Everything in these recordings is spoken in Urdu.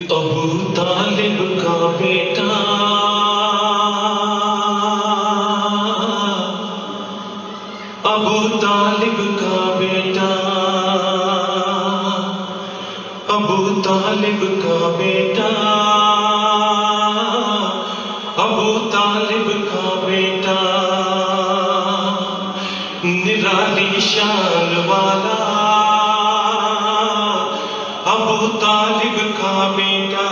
ابو طالب کا بیٹا ابو طالب کا بیٹا ابو طالب کا بیٹا ابو طالب کا بیٹا نرالی شان والا ابو طالب کا بیٹا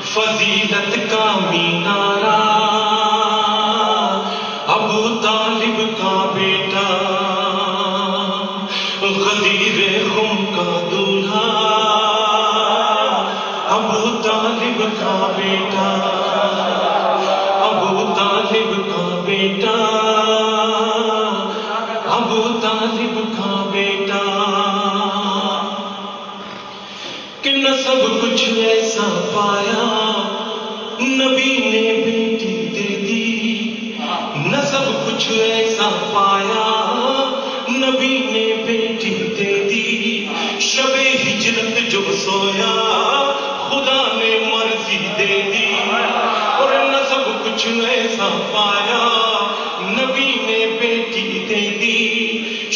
فضیلت کا مینارہ ابو طالب کا بیٹا غدیر خم کا دولہا ابو طالب کا بیٹا ابو طالب کا بیٹا ابو طالب کا بیٹا کہ نہ سب کچھ ایسا پایا نبی نے بیٹی دے دی نہ سب کچھ ایسا پایا نبی نے بیٹی دے دی شب ہجرت جو سویا خدا نے مرضی دے دی اور نہ سب کچھ ایسا پایا نبی نے بیٹی دے دی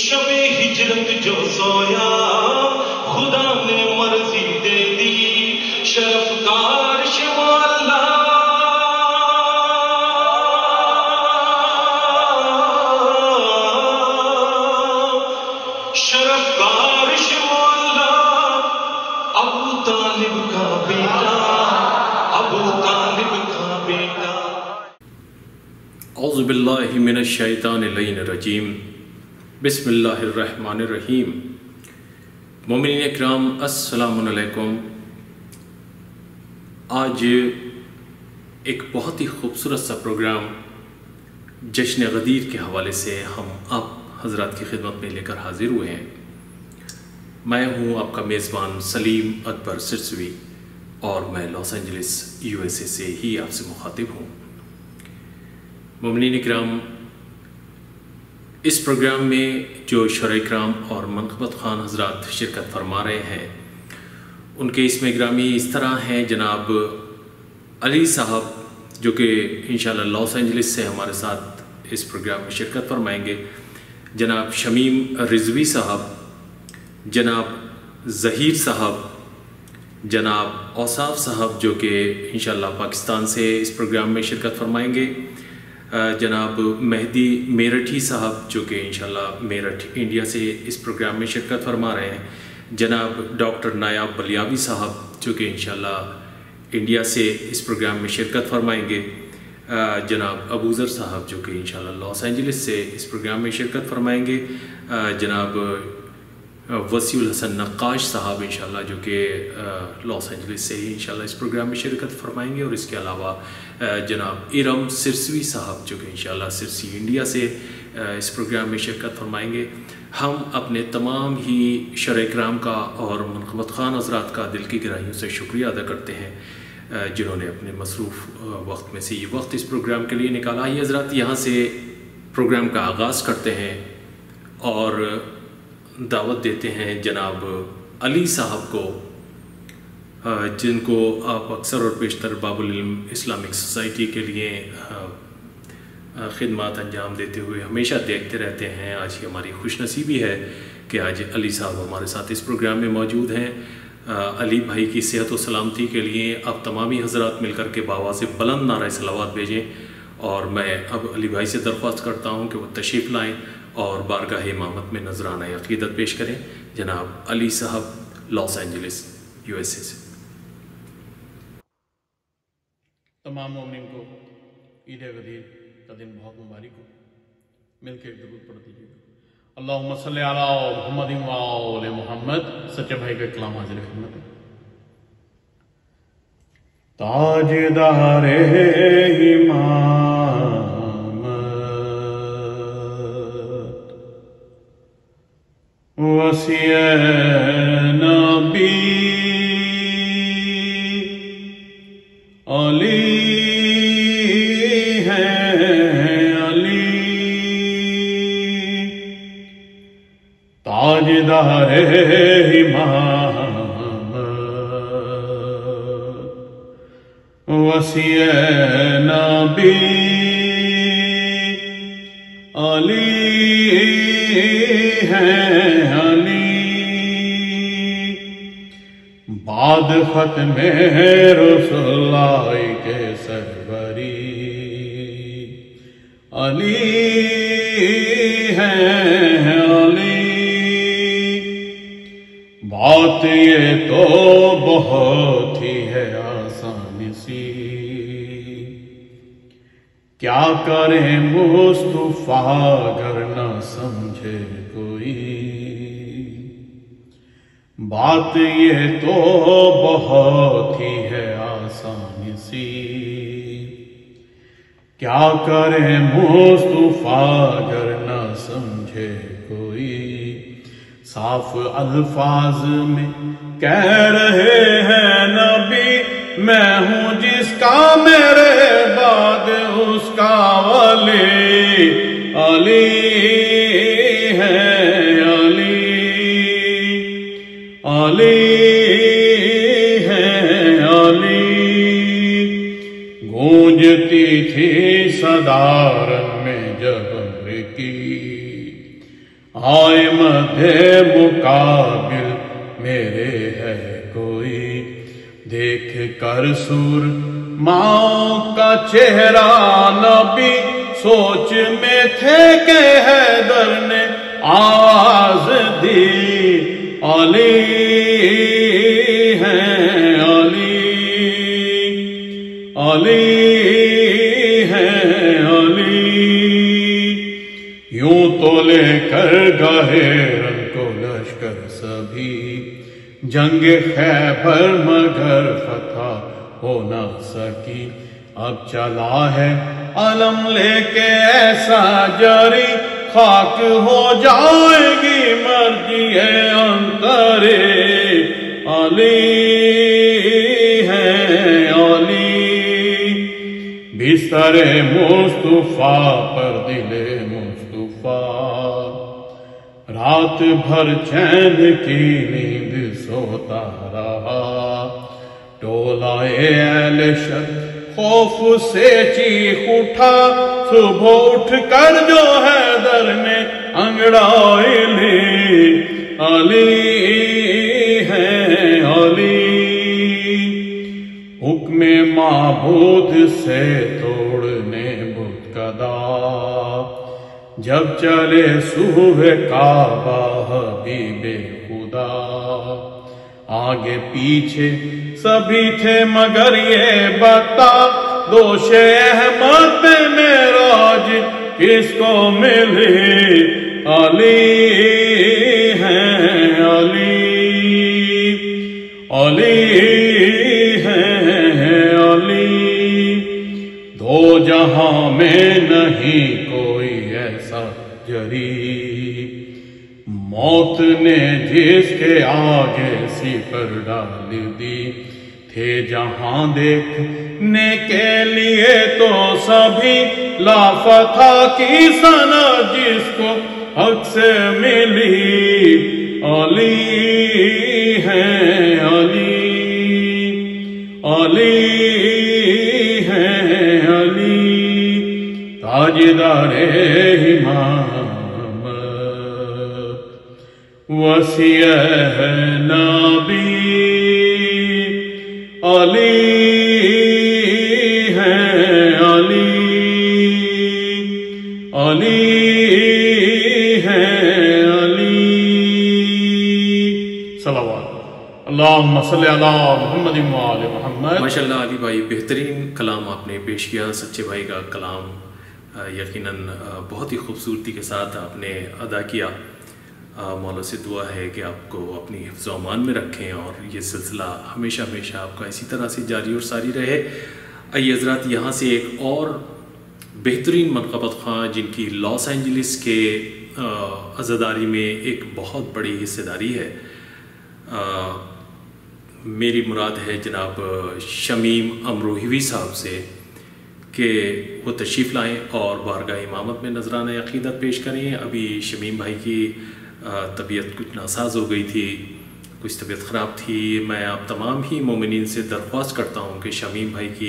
شب ہجرت جو سویا خدا نے مرضی دے دی شرف کا عرش والا شرف کا عرش والا ابو طالب کا بیٹا ابو طالب کا بیٹا اعوذ باللہ من الشیطان اللعین الرجیم بسم اللہ الرحمن الرحیم مومنین اکرام السلام علیکم۔ آج ایک بہت ہی خوبصورت سا پروگرام جشن غدیر کے حوالے سے ہم آپ حضرات کی خدمت میں لے کر حاضر ہوئے ہیں۔ میں ہوں آپ کا میزبان سلیم اکبر سرسوی اور میں لاس اینجلس USA سے ہی آپ سے مخاطب ہوں۔ مومنین اکرام، اس پروگرام میں جو شرح کرام اور منقبت خان حضرات شرکت فرما رہے ہیں ان کے اسم گرامی اس طرح ہیں: جناب علی صاحب جو کہ انشاءاللہ لاس اینجلس سے ہمارے ساتھ اس پروگرام میں شرکت فرمائیں گے، جناب شمیم رضوی صاحب، جناب ظہیر صاحب، جناب اوصاف صاحب جو کہ انشاءاللہ پاکستان سے اس پروگرام میں شرکت فرمائیں گے، جناب مہدی میرٹھی صاحب جو کہ انشاءاللہ میرٹھ انڈیا سے اس پروگرام میں شرکت فرما رہے ہیں، جناب ڈاکٹر نایاب بلیاوی صاحب جو کہ انشاءاللہ انڈیا سے اس پروگرام میں شرکت فرمائیں گے، جناب ابوذر صاحب جو کہ انشاءاللہ لاس اینجلس سے اس پروگرام میں شرکت فرمائیں گے، جناب وسیع الحسن نقاش صاحب انشاءاللہ جو کہ لاس اینجلس سے ہی انشاءاللہ اس پروگرام میں شرکت فرمائیں گے، اور اس کے علاوہ جناب ارم سرسوی صاحب جو کہ انشاءاللہ سرسی انڈیا سے اس پروگرام میں شرکت فرمائیں گے۔ ہم اپنے تمام ہی شرح کرام کا اور منقبت خان حضرات کا دل کی گہرائیوں سے شکریہ ادا کرتے ہیں جنہوں نے اپنے مصروف وقت میں سے یہ وقت اس پروگرام کے لیے نکالا۔ یہ حضرات یہاں سے پروگرام کا آغاز کرتے ہیں اور دعوت دیتے ہیں جناب علی صاحب کو، جن کو آپ اکثر اور بیشتر باب العلم اسلامک سوسائٹی کے لیے خدمات انجام دیتے ہوئے ہمیشہ دیکھتے رہتے ہیں۔ آج ہی ہماری خوش نصیبی ہے کہ آج علی صاحب ہمارے ساتھ اس پروگرام میں موجود ہیں۔ علی بھائی کی صحت و سلامتی کے لیے آپ تمامی حضرات مل کر کے بآواز بلند نعرہ صلوات بھیجیں، اور میں اب علی بھائی سے درخواست کرتا ہوں کہ وہ تشریف لائیں اور بارگاہ امامت میں نذرانہ عقیدت پیش کریں۔ جناب علی صاحب لاس اینجلس USA سے۔ تمام مومنین کو عید غدیر کا دن بہت مبارک ہو۔ مل کے ایک درود پڑھ دیجیے گا۔ اللہم صلی علی محمد و آل محمد۔ سچے بھائی کا کلام حاضر خدمت ہے۔ تاجدار امامت وسیع نبی علی ہے علی تاجدار امامت وسیع نبی علی ہیں علی، بعد ختم رسول اللہ کے سروری علی ہیں علی۔ بات یہ تو بہت ہی ہے آسان سی، کیا کریں مصطفیٰ اگر نہ سمجھے کوئی، بات یہ تو بہت ہی ہے آسان سی، کیا کریں مصطفیٰ اگر نہ سمجھے کوئی۔ صاف الفاظ میں کہہ رہے ہیں نبی، میں ہوں جس کا میرے بعد اس کا ولی علی ہے علی، علی ہے علی۔ گونجتی تھی صدارت میں جب امر کی، آئے مدھے مقابل میرے ہے کوئی، دیکھ کر سور ماں کا چہرہ نبی سوچ میں تھے کہ حیدر نے آواز دی علی ہیں علی، علی ہیں علی۔ یوں تو لے کر گئے رن کو لشکر سبھی، جنگ خیبر مگر فتح ہو نہ سکی، اب چلا ہے علم لے کے ایسا جاری، خاک ہو جائے گی مرجی انترے علی ہیں علی۔ بستر مصطفیٰ پر دل مصطفیٰ، رات بھر چین کی نیند سوتا رہا، ٹولہ اہل شک خوف سے چیخ اٹھا، صبح اٹھ کر جو حیدر نے انگڑائی لی علی ہیں علی۔ حکم معبود سے توڑنے بت کدا، جب چلے سوئے کعبہ حبیب خدا، آگے پیچھے سبھی تھے مگر یہ بتا، دوش احمد پہ معراج کس کو ملی علی ہیں علی، علی ہیں علی۔ دو جہاں میں نہیں کوئی ایسا جری، موت نے جس کے آگے سپر ڈال دی، تھے جہاں دیکھنے کے لیے تو سبھی، لافتہ کی سنا جس کو حق سے ملی علی ہیں علی، علی ہیں علی۔ تاجدار امامت وسیع نبی علی ہیں علی، علی ہیں علی۔ صلوات اللہم صلی علی محمد وآل محمد۔ ماشاءاللہ علی بھائی، بہترین کلام آپ نے پیش کیا، سچے بھائی کا کلام یقیناً بہت ہی خوبصورتی کے ساتھ آپ نے ادا کیا۔ مولا سے دعا ہے کہ آپ کو اپنی حفظ و امان میں رکھیں اور یہ سلسلہ ہمیشہ ہمیشہ آپ کا اسی طرح سے جاری اور ساری رہے۔ آئیے حضرات، یہاں سے ایک اور بہترین منقبت خواں جن کی لاس اینجلس کے عزاداری میں ایک بہت بڑی حصہ داری ہے، میری مراد ہے جناب شمیم امروہوی صاحب سے، کہ وہ تشریف لائیں اور بارگاہ امامت میں نذرانہ عقیدت پیش کریں۔ ابھی شمیم بھائی کی طبیعت کچھ ناساز ہو گئی تھی، کچھ طبیعت خراب تھی. میں آپ تمام ہی مومنین سے درخواست کرتا ہوں کہ شمیم بھائی کی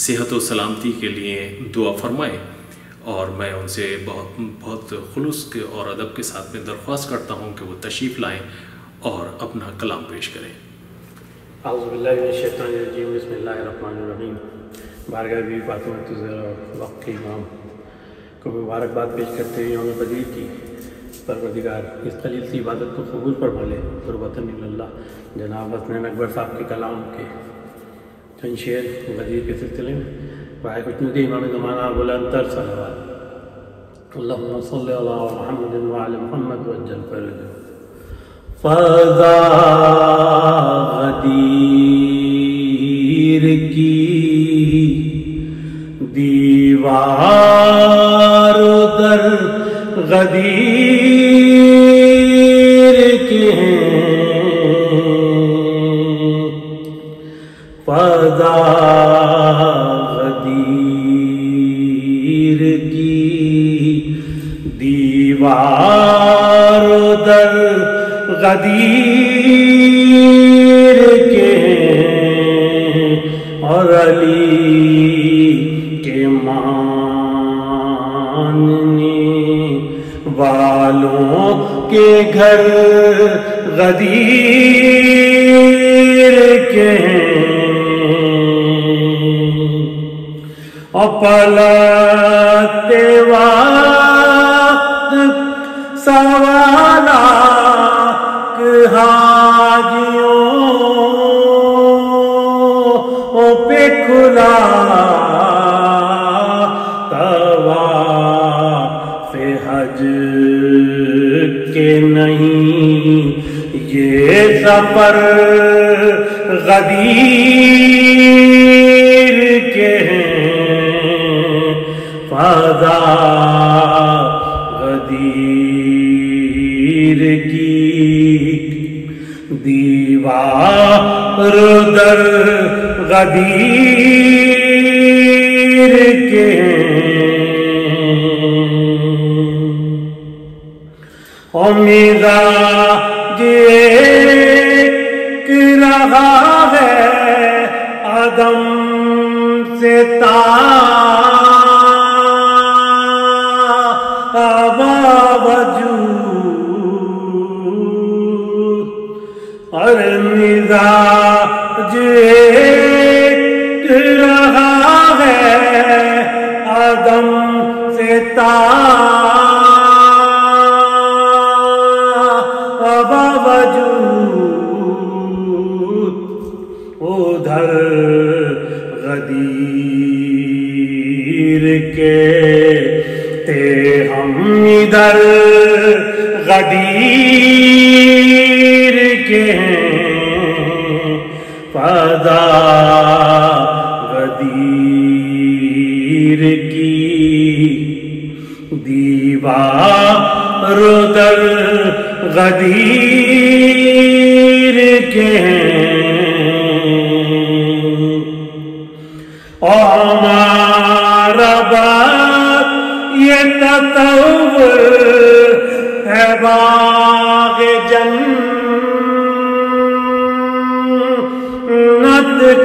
صحت و سلامتی کے لیے دعا فرمائیں، اور میں ان سے بہت خلوص کے اور ادب کے ساتھ میں درخواست کرتا ہوں کہ وہ تشریف لائیں اور اپنا کلام پیش کریں. اعوذ باللہ من الشیطان الرجیم، بسم اللہ الرحمن الرحیم. بارگاہ بی فاطمہ وقت کے امام کو مبارکباد پیش کرتے ہیں یوم بدیر کی. پروردگار اس قلیل سی عبادت کو قبول فرما لے. قربتاً اللہ جناب حسنین اکبر صاحب کے کلام کے چند شعر غدیر کے سلسلے میں برائے خدمت امام زمانہ بلند تر صلوات. اللہم صلی علی محمد وعلی محمد وجل فرج. فضا غدیر کی دیوار در غدیر کے فضا غدیر کی دیوار در غدیر کے اور علی کے ماننے والوں کے گھر غدیر کے اور پلتے وقت سوالات حاجیوں پہ کھلا طواف حج کے نہیں یہ سفر غدیر کے فضا غدیر کی دیوار در غدیر کے مزاج ایک رہا ہے عدم سے اور مزاج ایک رہا ہے آدم سے باوجود ادھر غدیر کے تے ہم ادھر غدیر کے فضا غدیر کی دیوار در غدیر کے اور ہمارا بات یہ تصور ہے باغ جنت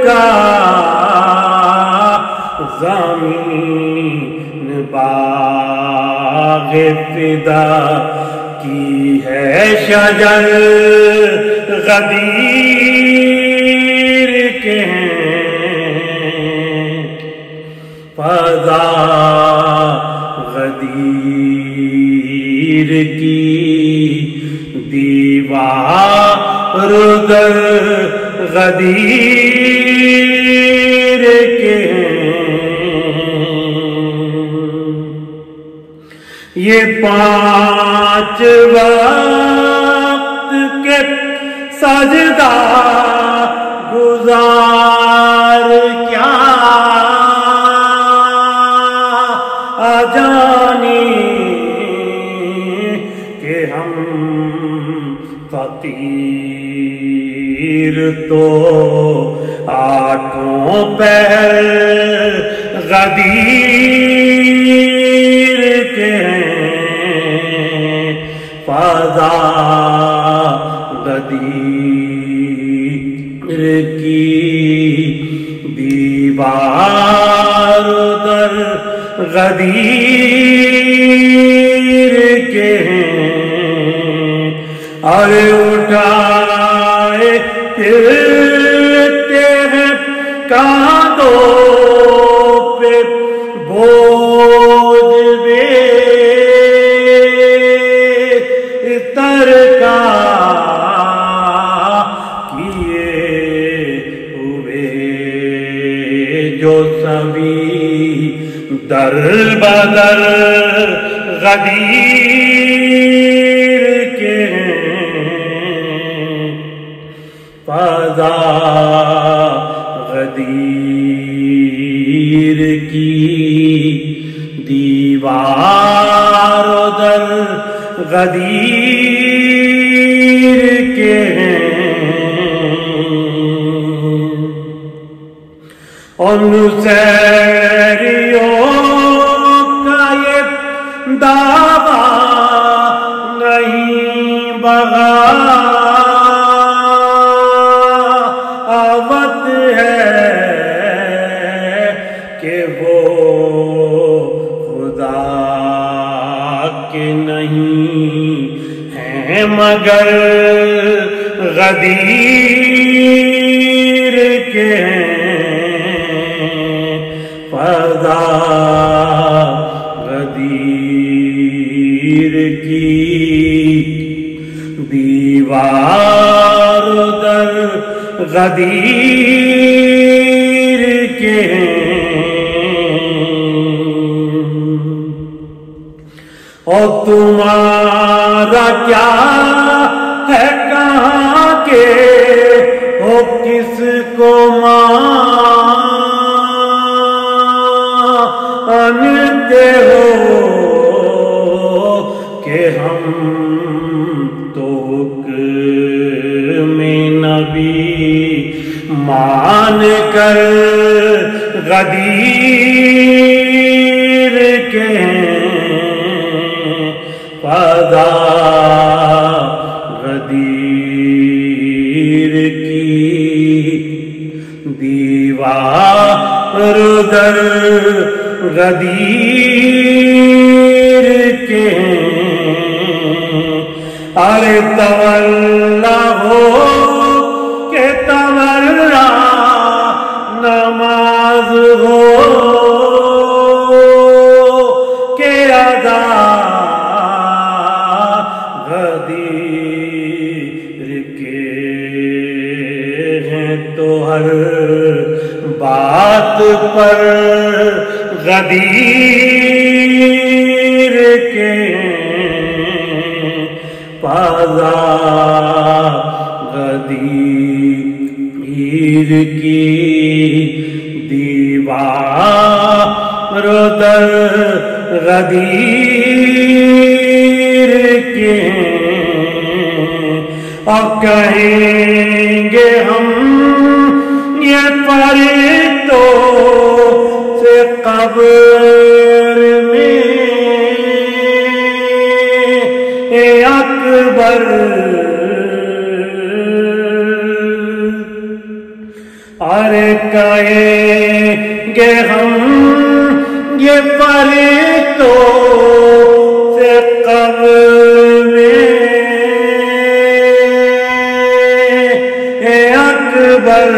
کا زمین باغ فدا کی ہے شجر غدیر کے فضا غدیر کی دیوار در غدیر کے یہ 5 وقت کے سجدہ گزار کیا جانی کہ ہم فقیر تو 8 پہر غدیر کے فضا غدیر دیوار در غدیر کے ہیں اور اٹھائے پھرتے ہیں کاندھوں پہ بوجھ بے تر کا کیے ہوئے جو سبھی در بدر غدیر کے فضا غدیر کی دیوار در غدیر کے ان سیریوں کا یہ دعویٰ نہیں بغاوت ہے کہ وہ خدا کے نہیں ہیں مگر غدیر کے فضا غدیر کی دیوار در غدیر کے اور تمہارا کیا ہے کہاں کے ہو کس کو مانتے ہو کہ ہم تو حکم نبی مان کر غدیر کے فضا غدیر کی دیوار در غدیر کے ارے تولا ہو کہ تولا نماز ہو کہ ادا غدیر کے ہیں تو ہر بات پر غدیر کے فضا غدیر کی دیوار در غدیر کے اور کہیں گے ہم یہ فرشتوں سے قبر میں اے اکبر ارے کہیں گے ہم یہ فرشتوں سے قبر میں اے اکبر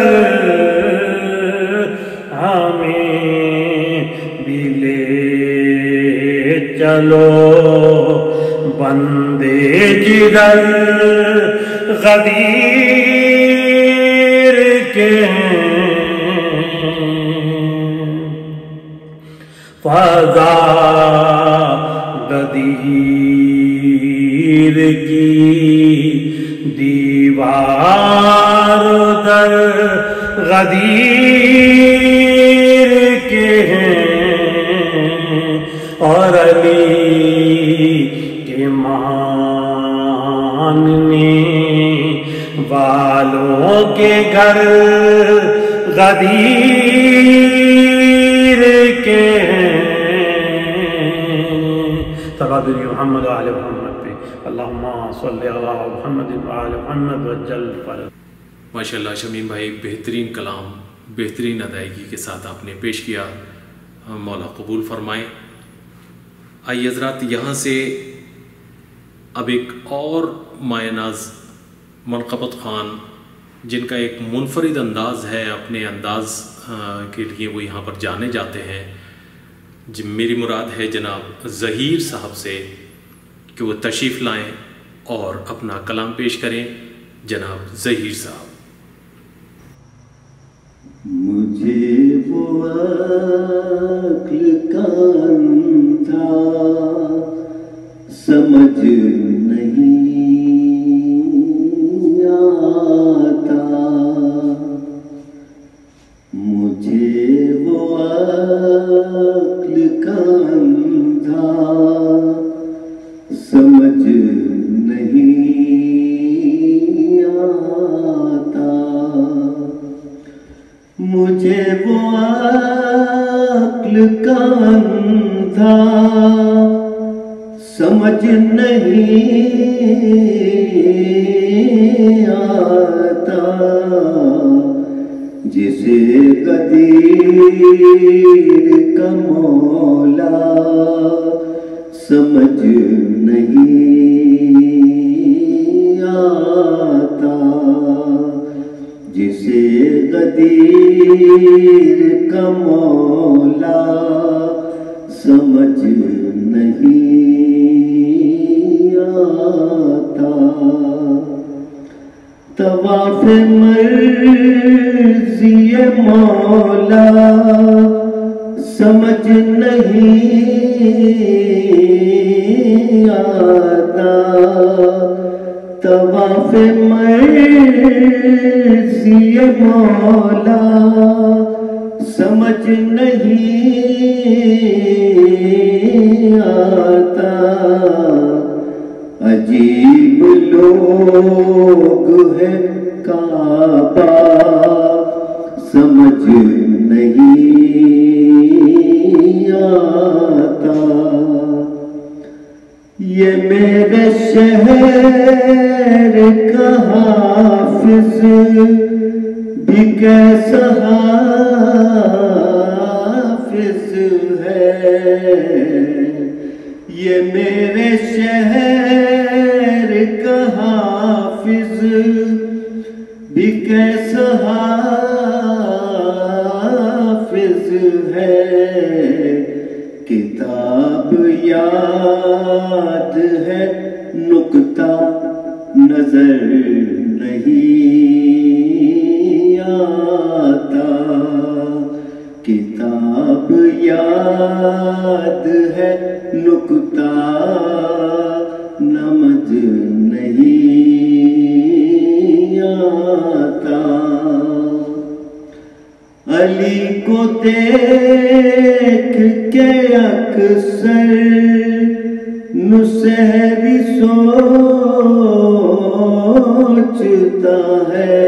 ہمیں بھی لے چلو بندے جدھر غدیر کے فضا غدیر کی دیوار در غدیر کے اور علی کے ماننے والوں کے گھر غدیر کے صلوات محمد و آل محمد پہ اللہم صلی علی محمد و آل محمد وجل فرد ماشاءاللہ شمیم بھائی، بہترین کلام، بہترین ادائیگی کے ساتھ آپ نے پیش کیا، مولا قبول فرمائیں۔ آئیے حضرات، یہاں سے اب ایک اور مایہ ناز منقبت خوان جن کا ایک منفرد انداز ہے، اپنے انداز کے لیے وہ یہاں پر جانے جاتے ہیں، میری مراد ہے جناب ظہیر صاحب سے کہ وہ تشریف لائیں اور اپنا کلام پیش کریں۔ جناب ظہیر صاحب۔ مجھے وہ عقل کا اندھا سمجھ نہیں آتا، مجھے وہ عقل کا اندھا سمجھ نہیں آتا، مجھے وہ عقل کا اندھا سمجھ نہیں آتا، جسے قدیر کا مولا سمجھ نہیں آتا، جسے قدیر کا مولا سمجھ نہیں آتا، طواف مرضی مولا سمجھ نہیں آتا، طواف مرضی مولا سمجھ نہیں آتا، عجیب لوگ ہیں کعبہ سمجھ نہیں آتا، یہ میرے شہر کا حافظ بھی کیسا حافظ ہے، یہ میرے شہر کا حافظ بھی کیسا حافظ ہے، کتاب یاد ہے نکتہ نظر نہیں آتا، کتاب یاد ہے نکتہ نمد نہیں آتا، علی کو دیکھ کے اکثر نصیحی سوچتا ہے،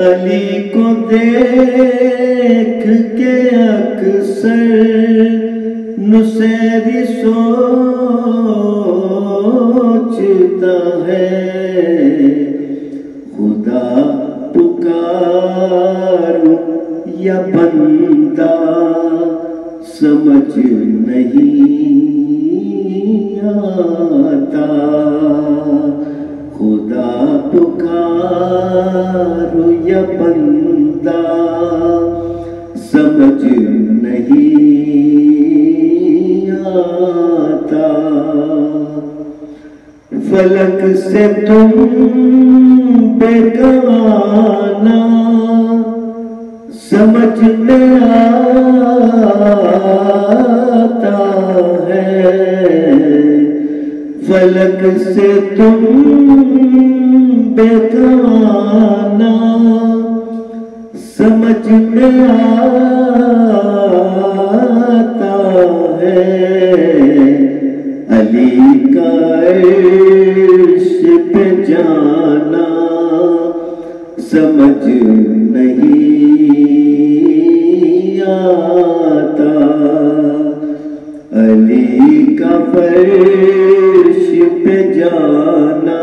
علی کو دیکھ کے اکثر نصیحی سوچتا ہے، خدا پکاروں یا بندہ سمجھ نہیں آتا، خدا پکاروں یا بندہ سمجھ نہیں آتا، فلک سے تم بیگانہ سمجھ میں آتا ہے، فلک سے تم بیگانہ سمجھ میں آتا ہے، علی کا عرش پہ جانا سمجھ نہیں آتا، علی کا فرش پہ جانا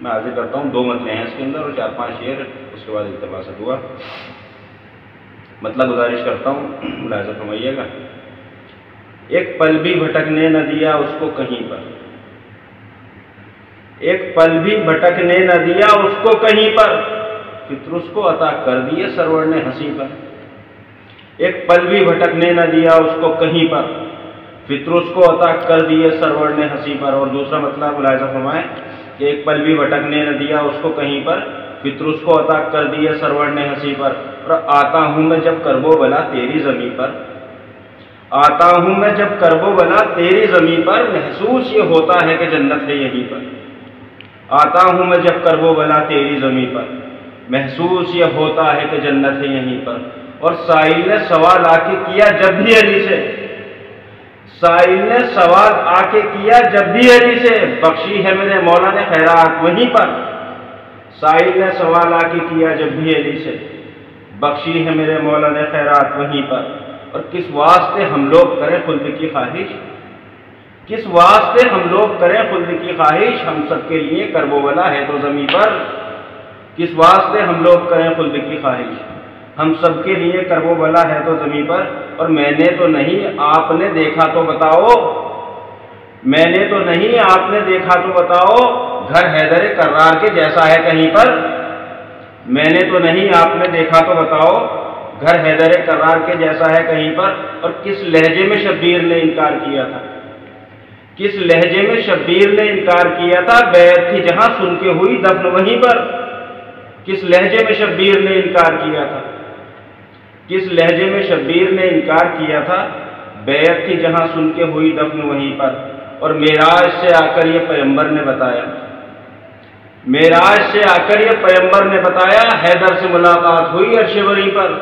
میں حاضر کرتا ہوں. 2 مطلب ہیں اس کے اندر اور 4-5 شعر، اس کے بعد التماس دعا. مطلب گزارش کرتا ہوں، ملاحظہ فرمائیے گا. ایک پل بھی بھٹکنے نہ دیا اس کو کہیں پر، ایک پل بھی بھٹکنے نہ دیا اس کو کہیں پر، فطر اس کو عطا کر دیے سرور نے ہنسی پر. ایک پل بھی بھٹکنے نہ دیا اس کو کہیں پر، فطر اس کو عطا کر دیے سرور نے ہنسی پر. اور دوسرا مطلب ملاحظہ فرمائیں کہ ایک پل بھی بھٹکنے نہ دیا اس کو کہیں پر، فطر اس کو عطا کر دیے سرور نے ہنسی پر. اور آتا ہوں میں جب کرب و بلا تیری زمین پر، آتا ہوں میں جب کرب و بلا تیری زمین پر، محسوس یہ ہوتا ہے کہ جنت ہے یہیں پر. آتا ہوں میں جب کرب و بلا تیری زمین پر، محسوس یہ ہوتا ہے کہ جنت ہے یہیں پر. اور سائل نے سوال آ کے کیا جب بھی علی سے، سائل نے سوال آ کے کیا جب بھی علی سے، بخشی ہے میرے مولا نے خیرات وہیں پر. سائل نے سوال آ کے کیا جب بھی علی سے، بخشی ہے میرے مولا نے خیرات وہیں پر. اور کس واسطے ہم لوگ کریں خلد کی خواہش، کس واسطے ہم لوگ کریں خلد کی خواہش، ہم سب کے لیے کرب و بلا ہے تو زمین پر. کس واسطے ہم لوگ کریں خلد کی خواہش، ہم سب کے لیے کرب و بلا ہے تو زمین پر. اور میں نے تو نہیں آپ نے دیکھا تو بتاؤ، میں نے تو نہیں آپ نے دیکھا تو بتاؤ، گھر حیدر کرار کے جیسا ہے کہیں پر. میں نے تو نہیں آپ نے دیکھا تو بتاؤ، گھر حیدر کرار کے جیسا ہے کہیں پر. اور کس لہجے میں شبیر نے انکار کیا تھا، کس لہجے میں شبیر نے انکار کیا تھا، بیعت تھی جہاں سن کے ہوئی دفن وہیں پر. کس لہجے میں شبیر نے انکار کیا تھا، کس لہجے میں شبیر نے انکار کیا تھا، بیعت تھی جہاں سن کے ہوئی دفن وہیں پر. اور معراج سے آ کر یہ پیغمبر نے بتایا، معراج سے آ کر یہ پیغمبر نے بتایا، حیدر سے ملاقات ہوئی عرش بری پر.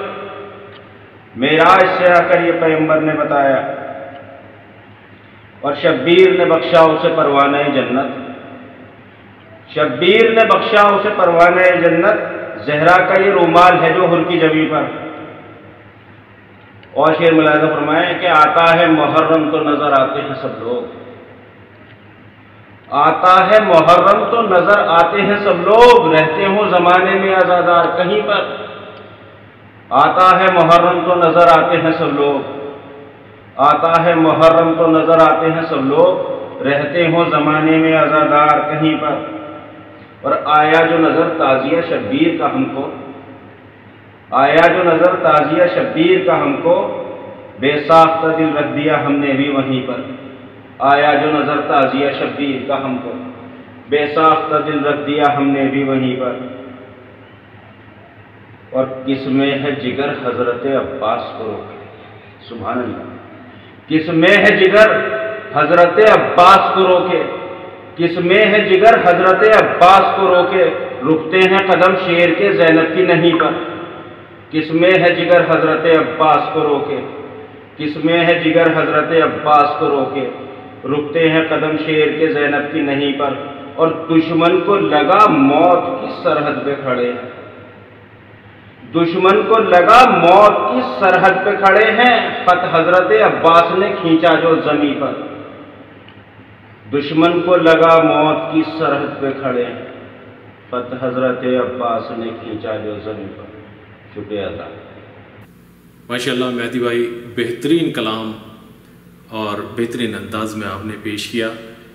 معراج سے آ کر یہ پیغمبر نے بتایا. اور شبیر نے بخشا اسے پروانہ جنت، شبیر نے بخشا اسے پروانہ جنت، زہرا کا یہ رومال ہے جو حر کی جبیں پر. اور شعر ملاحظہ فرمائیں کہ آتا ہے محرم تو نظر آتے ہیں سب لوگ، آتا ہے محرم تو نظر آتے ہیں سب لوگ، رہتے ہوں زمانے میں آزادار کہیں پر. آتا ہے محرم تو نظر آتے ہیں سب لوگ، آتا ہے محرم تو نظر آتے ہیں سب لوگ، رہتے ہوں زمانے میں آزادار کہیں پر. اور آیا جو نظر تعزیہ شبیر کا ہم کو، آیا جو نظر تعزیہ شبیر کا ہم کو، بے ساختہ دل رکھ دیا ہم نے بھی وہیں پر. آیا جو نظر تعزیہ شبیر کا ہم کو، بے ساختہ دل رکھ دیا ہم نے بھی وہیں پر. اور کس میں ہے جگر حضرت عباس کو روکے، سبحان اللہ، کس میں ہے جگر حضرت عباس کو روکے، کس میں ہے جگر حضرت عباس کو روکے، رکتے ہیں قدم شیر کے زینب کی نہیں پر. کس میں ہے جگر حضرت عباس کو روکے، کس میں ہے جگر حضرت عباس کو روکے، رکتے ہیں قدم شیر کے زینب کی نہیں پر. اور دشمن کو لگا موت کی سرحد پہ کھڑے ہیں، دشمن کو لگا موت کی سرحد پہ کھڑے ہیں، خط حضرت عباس نے کھینچا جو زمین پر. دشمن کو لگا موت کی سرحد پہ کھڑے ہیں، خط حضرت عباس نے کھینچا جو زمین پر. شکریہ اللہ. ماشاء اللہ مہدی بھائی، بہترین کلام اور بہترین انداز میں آپ نے پیش کیا.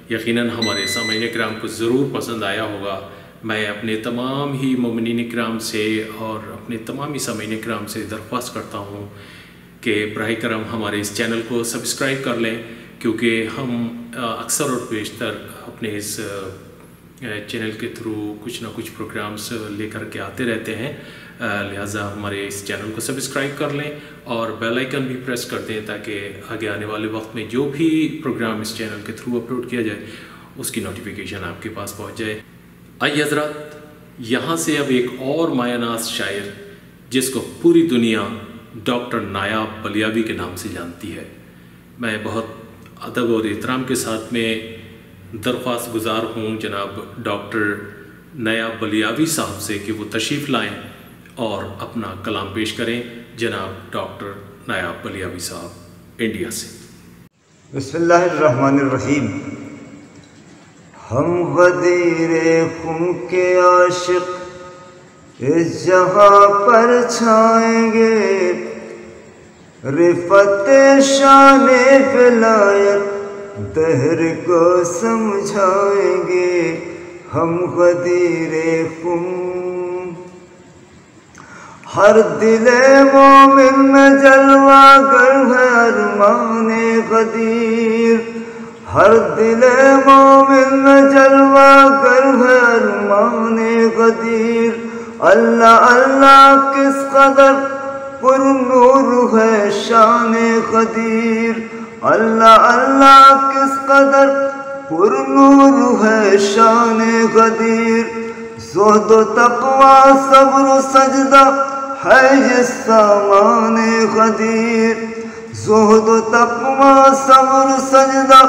یقیناً ہمارے سامعین کرام کو ضرور پسند آیا ہوگا. میں اپنے تمام ہی مومنین کرام سے اور اپنے تمام ہی سامعین کرام سے درخواست کرتا ہوں کہ براہ کرم ہمارے اس چینل کو سبسکرائب کر لیں، کیونکہ ہم اکثر اور بیشتر اپنے اس چینل کے تھرو کچھ نہ کچھ پروگرامز لے کر کے آتے رہتے ہیں. لہٰذا ہمارے اس چینل کو سبسکرائب کر لیں اور بیل آئیکن بھی پریس کر دیں تاکہ آگے آنے والے وقت میں جو بھی پروگرام اس چینل کے تھرو اپلوڈ کیا جائے اس کی نوٹیفیکیشن آپ کے پاس پہنچ جائے. آئیے حضرات، یہاں سے اب ایک اور مایہ ناز شاعر جس کو پوری دنیا ڈاکٹر نایاب بلیاوی کے نام سے جانتی ہے، میں بہت ادب اور احترام کے ساتھ میں درخواست گزار ہوں جناب ڈاکٹر نایاب بلیاوی صاحب سے کہ وہ تشریف لائیں اور اپنا کلام پیش کریں. جناب ڈاکٹر نایاب بلیاوی صاحب، انڈیا سے. بسم اللہ الرحمن الرحیم. ہم غدیر خم کے عاشق اس جہاں پر چھائیں گے، رفعت شان ولایت دہر کو سمجھائیں گے، ہم غدیر خم۔ ہر دل مومن میں جلوہ گر ہے ارمان غدیر، ہر دل مومن میں جلوہ گر ہے ارمان غدیر۔ اللہ اللہ کس قدر پر نور ہے شان غدیر، اللہ اللہ کس قدر پر نور ہے شان غدیر۔ زہد و تقوی صبر و سجدہ ہے یہ سامان غدیر، زہد و تقوی صبر و سجدہ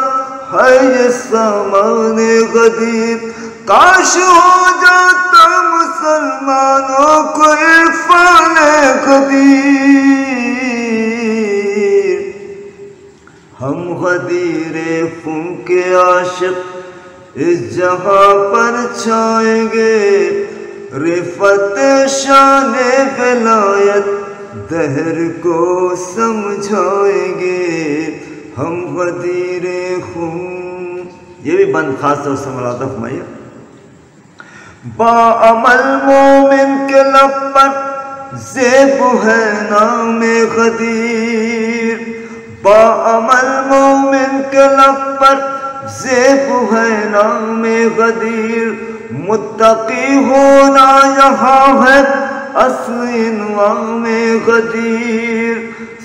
ہے یہ سامان غدیر۔ کاش ہو جاتا مسلمانوں کو عرفان غدیر، ہم غدیر خم کے عاشق اس جہاں پر چھائیں گے، رفعت شان ولایت دہر کو سمجھائیں گے، ہم غدیر خم۔ یہ بھی بند خاص طور سے ملادہ فرمائیے۔ باعمل مومن کے لب پر زیب ہے نام غدیر، باعمل مومن کے لب پر زیب ہے نام غدیر۔ متقی ہونا یہاں ہے اصل انعام غدیر،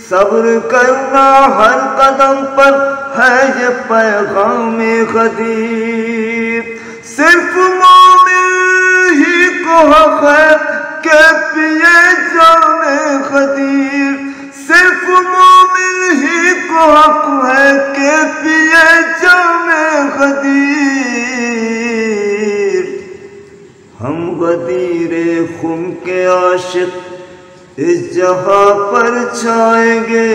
صبر کرنا ہر قدم پر ہے یہ پیغام غدیر۔ صرف مومن ہی کو حق ہے کہ پیے جام غدیر، صرف مومن ہی کو حق ہے کہ پیے جام غدیر، ہم غدیر خم کے عاشق اس جہاں پر چھائیں گے،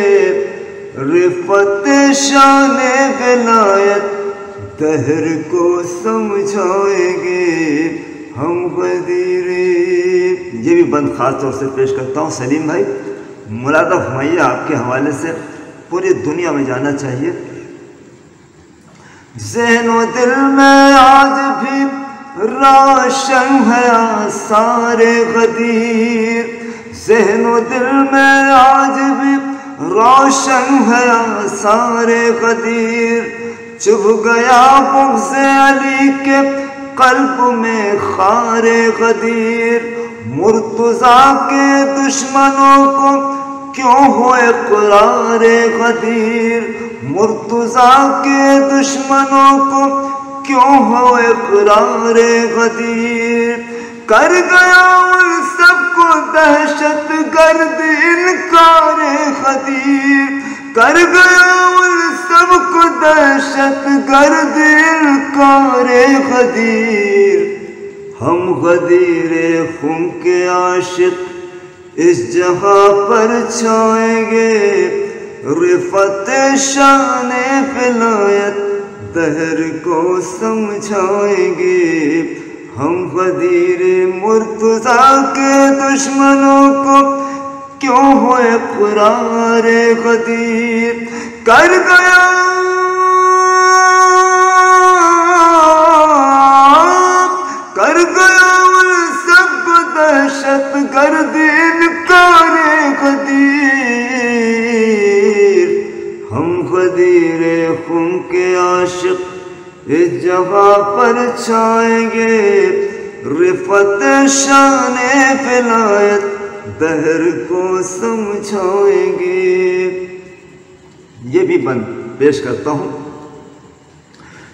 رفعت شان ولایت دہر کو سمجھائیں گے، ہم غدیر۔ یہ بھی بند خاص طور سے پیش کرتا ہوں سلیم بھائی، ملادہ فرمائیے، آپ کے حوالے سے پوری دنیا میں جانا چاہیے۔ ذہن و دل میں آج بھی روشن ہے آثار غدیر، ذہن و دل میں آج بھی روشن ہے آثار غدیر۔ چبھ گیا بغض علی کے قلب میں خار غدیر، مرتضیٰ کے دشمنوں کو کیوں ہو اقرار غدیر، مرتضیٰ کے دشمنوں کو کیوں ہو اقرار غدیر۔ کر گیا ان سب کو دہشت گرد انکار غدیر، کر گیا ان سب کو دہشت گرد انکار غدیر، ہم غدیر خم کے عاشق اس جہاں پر چھائیں گے، رفعت شان ولایت دہر کو سمجھائیں گے، ہم غدیر مرتضیٰ کے دشمنوں کو کیوں ہو اقرار غدیر۔ کر گیا ان سب کو دہشت گرد انکار غدیر، ہم غدیر خم کے عاشق اس جگہ پر چھائیں گے، رفعت شان ولایت دہر کو سمجھائیں گے۔ یہ بھی بند پیش کرتا ہوں۔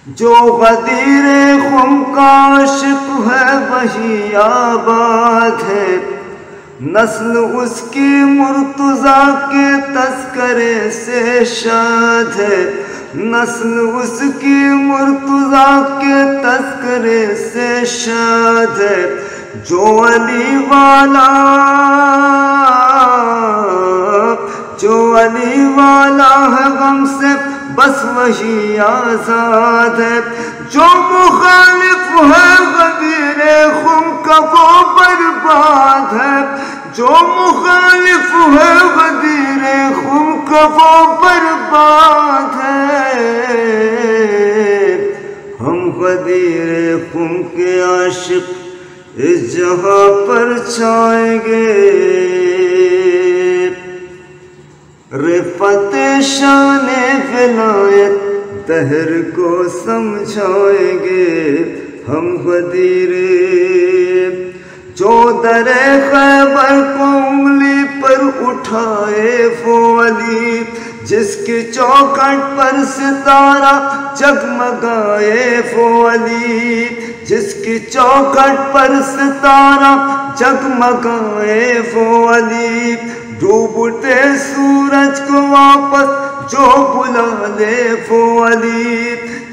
جو غدیر خم کا عاشق ہے وہی آباد ہے، نسل اس کی مرتضیٰ کے تذکرے سے شاد ہے، نسل اس کی مرتضیٰ کے تذکرے سے شاد ہے۔ جو علی والا ہے غم سے بس وہی آزاد ہے، جو مخالف ہے غدیر خم کا وہ برباد ہے، جو مخالف ہے غدیر خم کا وہ برباد ہے۔ ہم غدیر خم کے عاشق اس جہاں پر چھائیں گے، رفعت شان ولایت دہر کو سمجھائیں گے۔ ہم غدیر جو در خیبر کو انگلی پر اٹھائے وہ علی، جس کی چوکھٹ پر ستارہ جگمگائے وہ علی، جس کی چوکھٹ پر ستارہ جگمگائے وہ علی، ڈوبتے سورج کو واپس جو بلا لے وہ علی،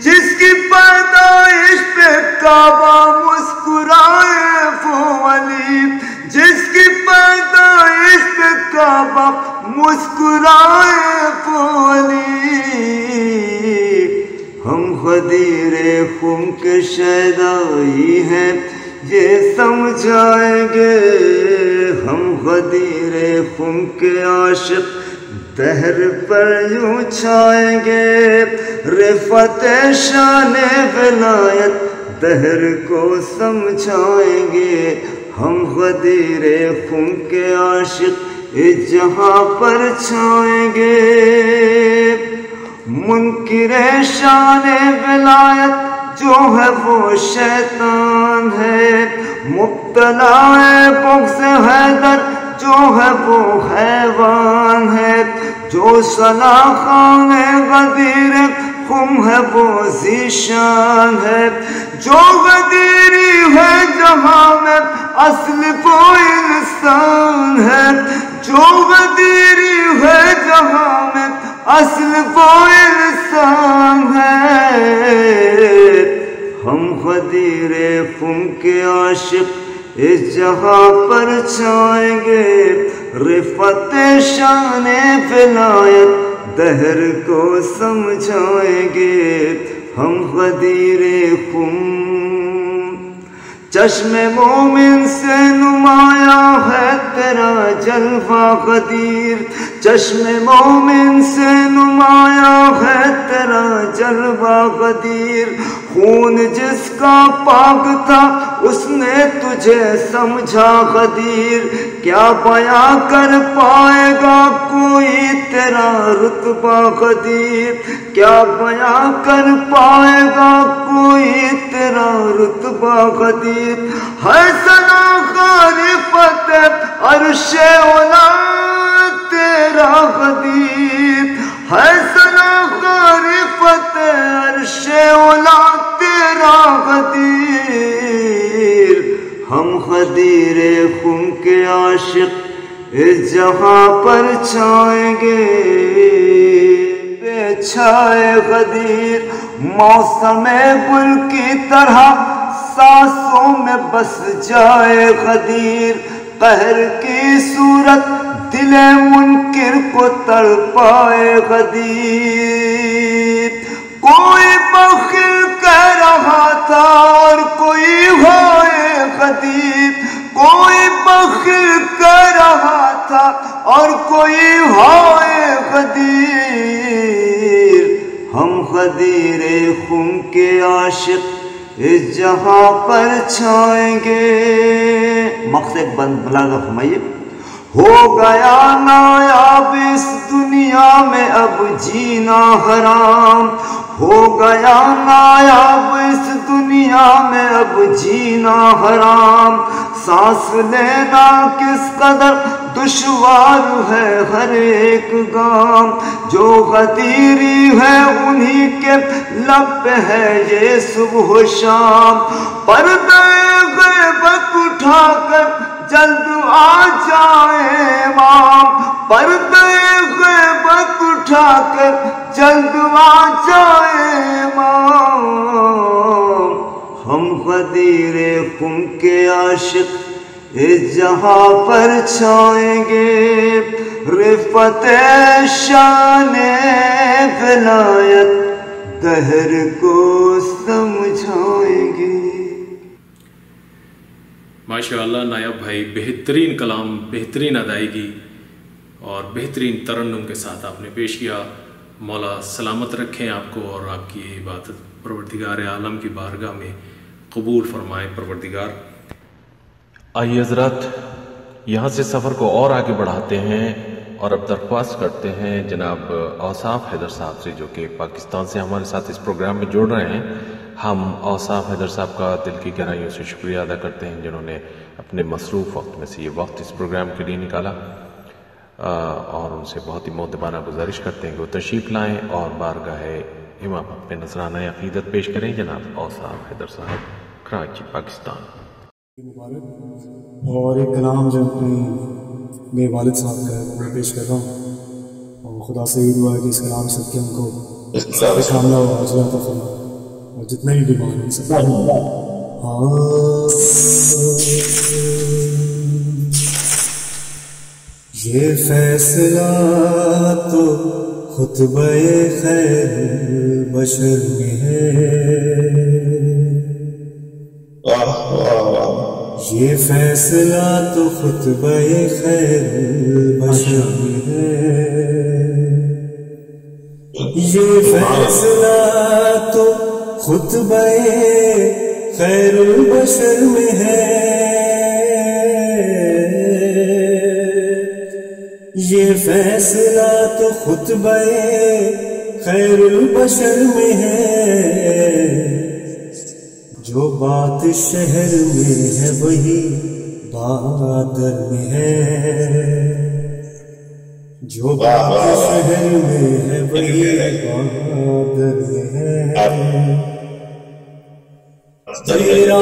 جس کی پیدائش پہ کعبہ مسکرائے وہ علی، جس کی پیدائش پہ کعبہ مسکرائے وہ علی۔ ہم غدیر خم کے شیدائی ہیں یہ سمجھائیں گے، ہم غدیر خم کے عاشق دہر پر یوں چھائیں گے، رفعت شان ولایت دہر کو سمجھائیں گے۔ ہم غدیر خم کے عاشق اس جہاں پر چھائیں گے، منکر شان ولایت جو ہے وہ شیطان ہے، مبتلا بغض حیدر جو ہے وہ حیوان ہے، جو صلاخان غدیر خم ہے وہ ذیشان ہے، جو غدیری ہے جہاں میں اصل وہ انسان ہے، جو غدیری ہے جہاں میں اصل وہ انسان ہے۔ ہم غدیر خم کے عاشق اس جہاں پر چھائیں گے، رفعت شان ولایت دہر کو سمجھائیں گے۔ ہم غدیر خم چشم مومن سے نمایاں ہے تیرا جلوہ غدیر، چشم مومن سے نمایاں ہے تیرا جلوہ غدیر، خون جس کا پاک تھا اس نے تجھے سمجھا غدیر، کیا بیاں کر پائے گا کوئی تیرا رتبہ غدیر، کیا بیاں کر پائے گا کوئی تیرا رتبہ غدیر، ہے ثنا خارفت عرش اولا تیرا غدیر، ہے ثنا خارفت عرش اولا تیرا غدیر۔ ہم غدیر خم کے عاشق اس جہاں پر چھائیں گے، بے چھائے غدیر موسم گل کی طرح سانسوں میں بس جائے غدیر، قہر کی صورت دل منکر کو تڑپائے غدیر، کوئی بخیل کہہ رہا تھا اور کوئی ہوئے غدیر، کوئی بخیل کہہ رہا تھا اور کوئی ہوئے غدیر۔ ہم غدیر خم کے عاشق اس جہاں پر چھائیں گے۔ مقصد بلاغہ فرمائیے، ہو گیا نایاب اس دنیا میں اب جینا حرام، ہو گیا نایاب اس دنیا میں اب جینا حرام، سانس لینا کس قدر دشوار ہے ہر ایک گام، جو غدیری ہے انہی کے لب پہ ہے یہ صبح و شام، پردہ غیبت اٹھا کر جلد آ جائے امام، پردہ غیبت اٹھا کر جلد آ جائے امام۔ ہم غدیر خم کے عاشق اس جہاں پر چھائیں گے رفت شان ولایت دہر کو سمجھائیں گے۔ ماشاءاللہ نائب بھائی، بہترین کلام، بہترین ادائیگی اور بہترین ترنم کے ساتھ آپ نے پیش کیا۔ مولا سلامت رکھیں آپ کو اور آپ کی عبادت پروردگار عالم کی بارگاہ میں قبول فرمائے پروردگار۔ آئیے حضرات، یہاں سے سفر کو اور آگے بڑھاتے ہیں اور اب درخواست کرتے ہیں جناب اوصاف حیدر صاحب سے، جو کہ پاکستان سے ہمارے ساتھ اس پروگرام میں جڑ رہے ہیں۔ ہم اوصاف حیدر صاحب کا دل کی گہرائیوں سے شکریہ ادا کرتے ہیں جنہوں نے اپنے مصروف وقت میں سے یہ وقت اس پروگرام کے لیے نکالا، اور ان سے بہت ہی مؤدبانہ گزارش کرتے ہیں کہ وہ تشریف لائیں اور بارگاہ امام اپنے نذرانہ عقیدت پیش کریں۔ جناب اوصاف حیدر صاحب، کراچی، پاکستان۔ مبارک، اور ایک کلام جو اپنے میرے والد صاحب کا ہے وہ پیش کر رہا ہوں، اور خدا سے یہ دعا ہے کہ اس کلام سے کہ ہم کو کاملہ و عاجلہ عطا فرمائے، اور جتنے بھی بیمار ہیں سب یہ فیصلہ تو خطبہ خیر بشر میں ہے، یہ فیصلہ تو خطبہ خیر بشر میں ہے، یہ فیصلہ تو خطبہ خیر البشر میں ہے، یہ فیصلہ تو خطبہ خیر البشر میں ہے، جو بات شہر میں ہے وہی بات در میں ہے، جو بات شہر میں ہے وہی بات در میں ہے، تیرا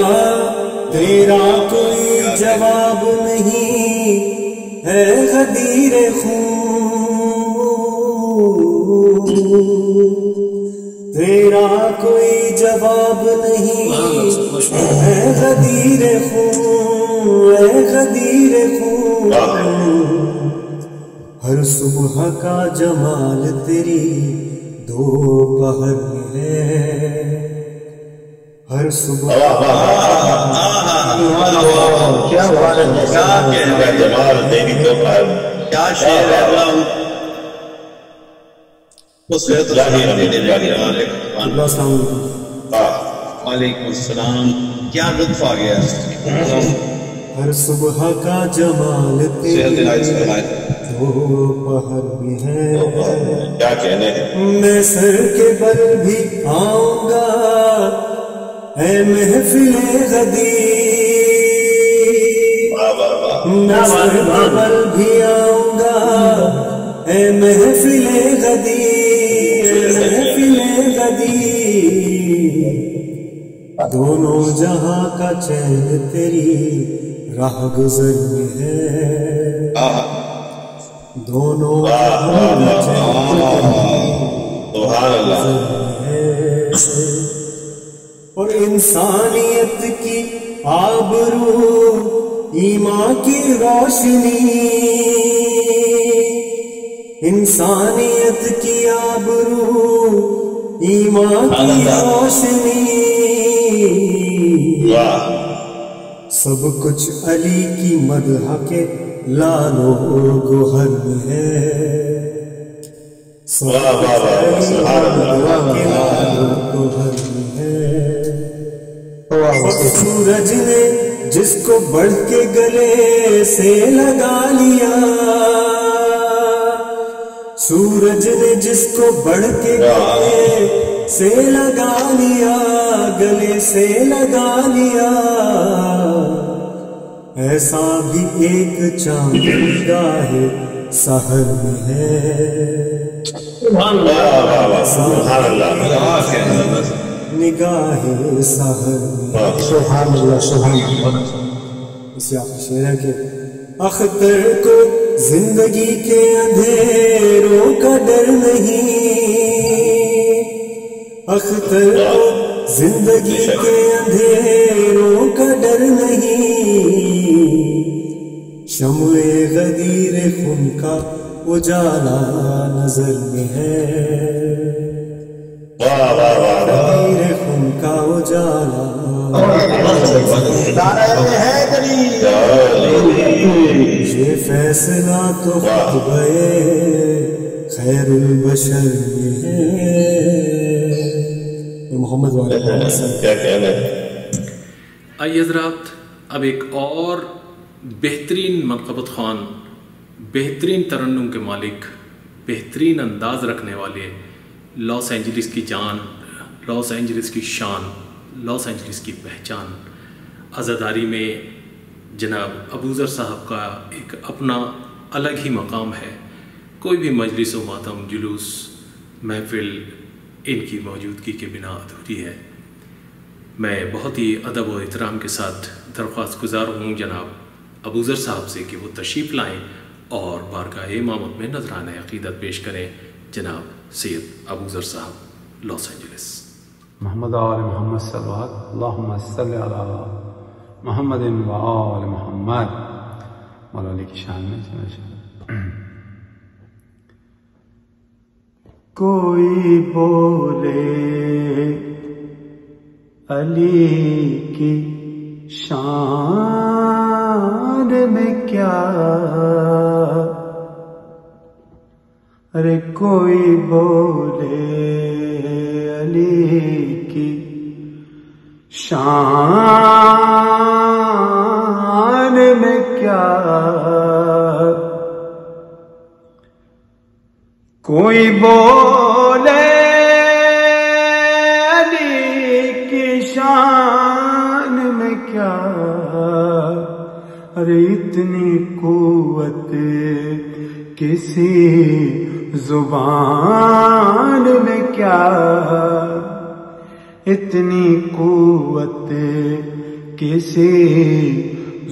کوئی جواب نہیں ہے غدیر خون، تیرا کوئی جواب نہیں ہے غدیر خون، ہے غدیر خون، ہر صبح کا جمال تیری دوپہر میں ہے، ہر صبح کیا جمال تیری دوپہر، کیا شعر ہے وعلیکم السلام، کیا لطف آ گیا۔ ہر صبح کا جمال تیری دوپہر میں ہے، کیا کہنے ہیں، میں سر کے بل بھی آؤں گا اے محفل غدیر، میں سر کے بل بھی آؤں گا اے محفل غدیر، محفل غدیر، دونوں جہاں کا چین تیری راہ گزر میں ہے، دونوں جہاں کا چین تیری راہ گزر میں ہے، اور انسانیت کی آبرو ایمان کی روشنی، انسانیت کی آبرو ایمان کی روشنی، سب کچھ علی کی مدح کے لال و گوہر میں ہے، سب کچھ علی کی مدح کے لال و گوہر میں ہے، اور سورج نے جس کو بڑھ کے گلے سے لگا لیا، سورج نے جس کو بڑھ کے گلے سے لگا لیا، گلے سے لگا لیا، ایسا بھی ایک چاند نگاہ سحر میں ہے، نگاہ سحر میں، سبحان اللہ سبحان اللہ۔ اسے آخر شعر ہے کہ اختر کو زندگی کے اندھیروں کا ڈر نہیں، اختر کو زندگی کے اندھیروں کا ڈر نہیں، شمع غدیر خون کا اجالا نظر میں ہے، غدیر خون کا اجالا یہ فیصلہ تو خطبہ خیر البشر میں ہے۔ محمد آئیے حضرات، اب ایک اور بہترین منقبت خوان، بہترین ترنم کے مالک، بہترین انداز رکھنے والے، لاس اینجلس کی جان، لاس اینجلس کی شان، لاس اینجلس کی پہچان، عزاداری میں جناب ابوذر صاحب کا ایک اپنا الگ ہی مقام ہے۔ کوئی بھی مجلس و ماتم، جلوس، محفل ان کی موجودگی کے بنا ادھوری ہے۔ میں بہت ہی ادب و احترام کے ساتھ درخواست گزار ہوں جناب ابوذر صاحب سے کہ وہ تشریف لائیں اور بارگاہ امامت میں نذرانہ عقیدت پیش کریں۔ جناب سید ابوذر صاحب، لاس اینجلس۔ محمد آل محمد صلوات، اللہم صلی علی محمد و آل محمد۔ مولا علی کی شان میں کوئی بولے علی کی شان میں کیا، ارے کوئی بولے علی کی شان میں کیا، کوئی بولے علی کی شان میں کیا، ارے اتنی قوت کسی زبان میں کیا، اتنی قوت کسی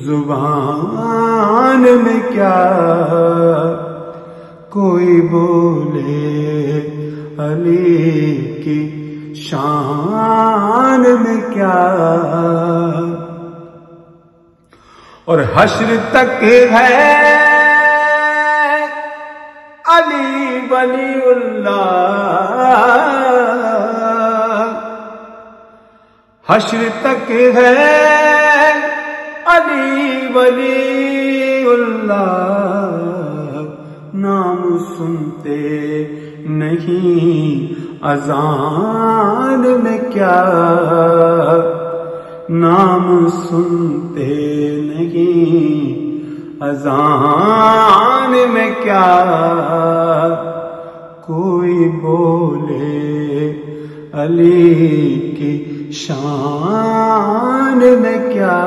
زبان میں کیا، کوئی بولے علی کی شان میں کیا، اور حشر تک ہے علی ولی اللہ، حشر تک ہے علی ولی اللہ، نام سنتے نہیں اذان میں کیا، نام سنتے نہیں اذان میں کیا، کوئی بولے علی کی شان میں کیا،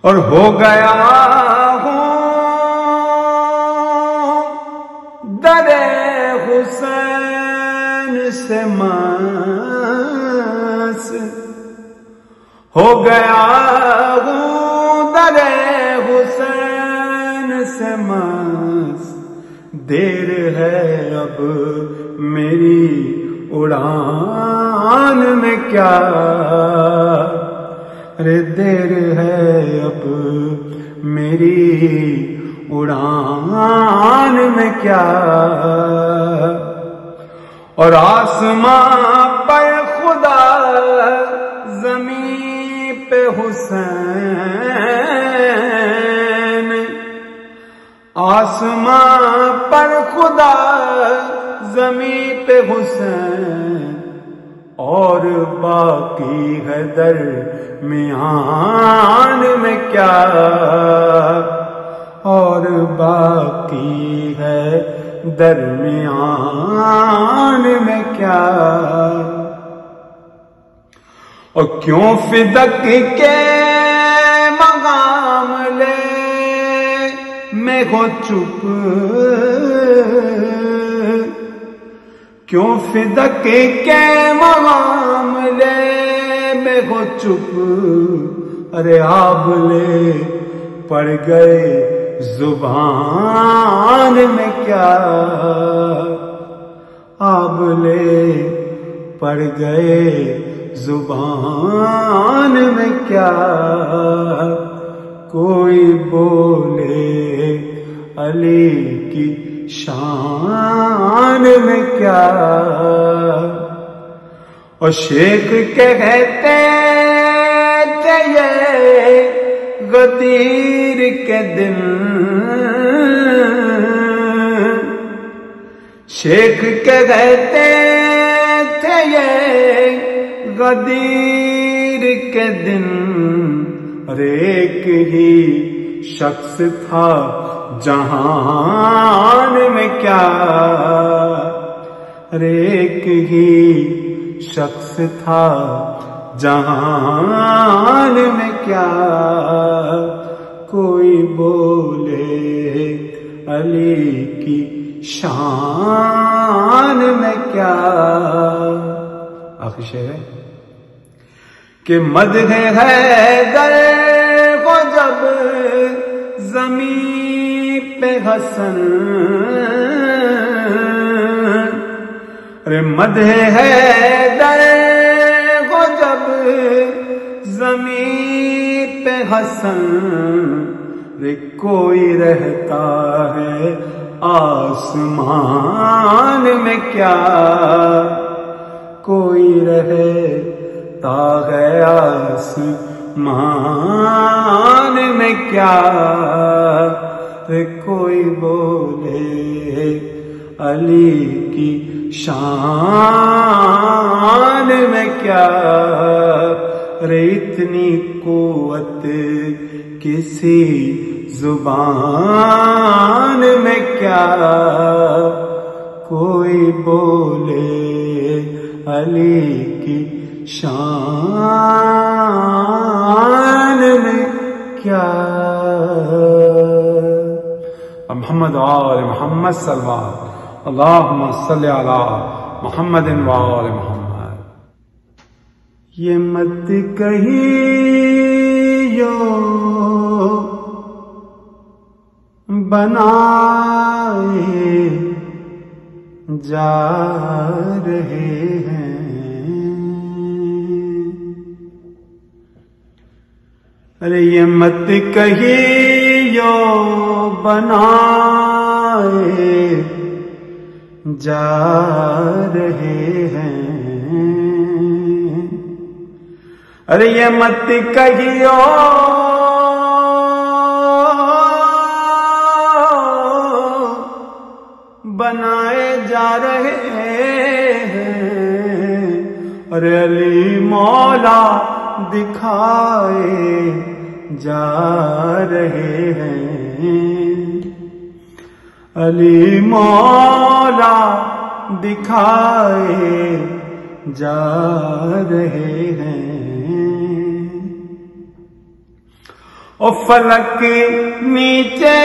اور ہو گیا در حسین سے مس، ہو گیا ہوں در حسین سے مس، دیر ہے اب میری اڑان میں کیا، ارے دیر ہے اب میری اڑان میں کیا، اور آسمان پر خدا زمین پہ حسین، آسمان پر خدا زمین پہ حسین، اور باقی ہے درمیان میں کیا، اور باقی ہے درمیان میں کیا، اور کیوں فدق کے مقام لے میں ہو چپ، کیوں فدق کے مقام لے میں ہو چپ، ارے آبلے پڑ گئے زبان میں کیا، آبلے پڑ گئے زبان میں کیا، کوئی بولے علی کی شان میں کیا، اور شیخ کہتے تھے یہ غدیر کے دن، شیخ کہتے تھے یہ غدیر کے دن، اور ایک ہی شخص تھا جہان میں کیا، اور ایک ہی شخص تھا جہان میں کیا، کوئی بولے علی کی شان میں کیا۔ آخری شعر ہے کہ مدح حیدر کو جب زمین پہ حسن، ارے مدح حیدر کو جب زمین پہ حسن، رے کوئی رہتا ہے آسمان میں کیا، کوئی رہتا ہے آسمان میں کیا، کوئی بولے علی کی شان میں کیا، رے اتنی قوت کسی زبان میں کیا، کوئی بولے علی کی شان میں کیا۔ محمد وآل محمد صلوات، اللہم صلی علی محمد وآل محمد۔ یہ مت کہیو بنائے جا رہے ہیں، ارے یہ مت کہیو بنائے جا رہے ہیں، ارے یہ مت کہیو بنائے جا رہے ہیں، اور علی مولا دکھائے جا رہے ہیں، علی مولا دکھائے جا رہے ہیں، اور فلک نیچے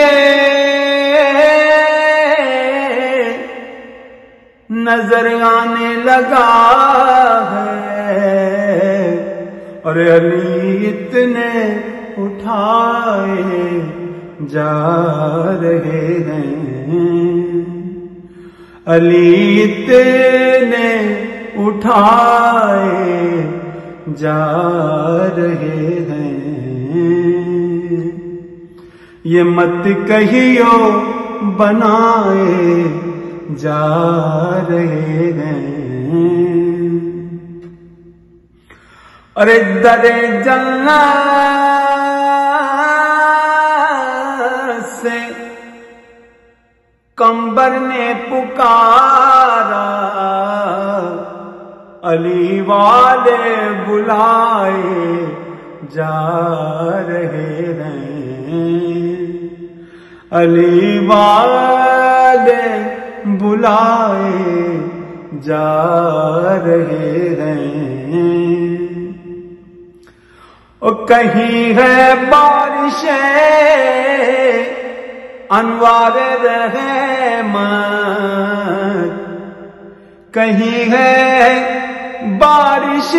نظر آنے لگا ہے، اور علی اتنے اٹھائے جا رہے ہیں، علی اتنے اٹھائے جا رہے ہیں، یہ مت کہیو بنائے جا رہے ہیں، ارے در جنت سے کمبر نے پکارا، علی والے بلائے جا رہے ہیں، علی والے بلائے جا رہے ہیں، اور کہیں ہے بارش انوار رحمت، کہیں ہے بارش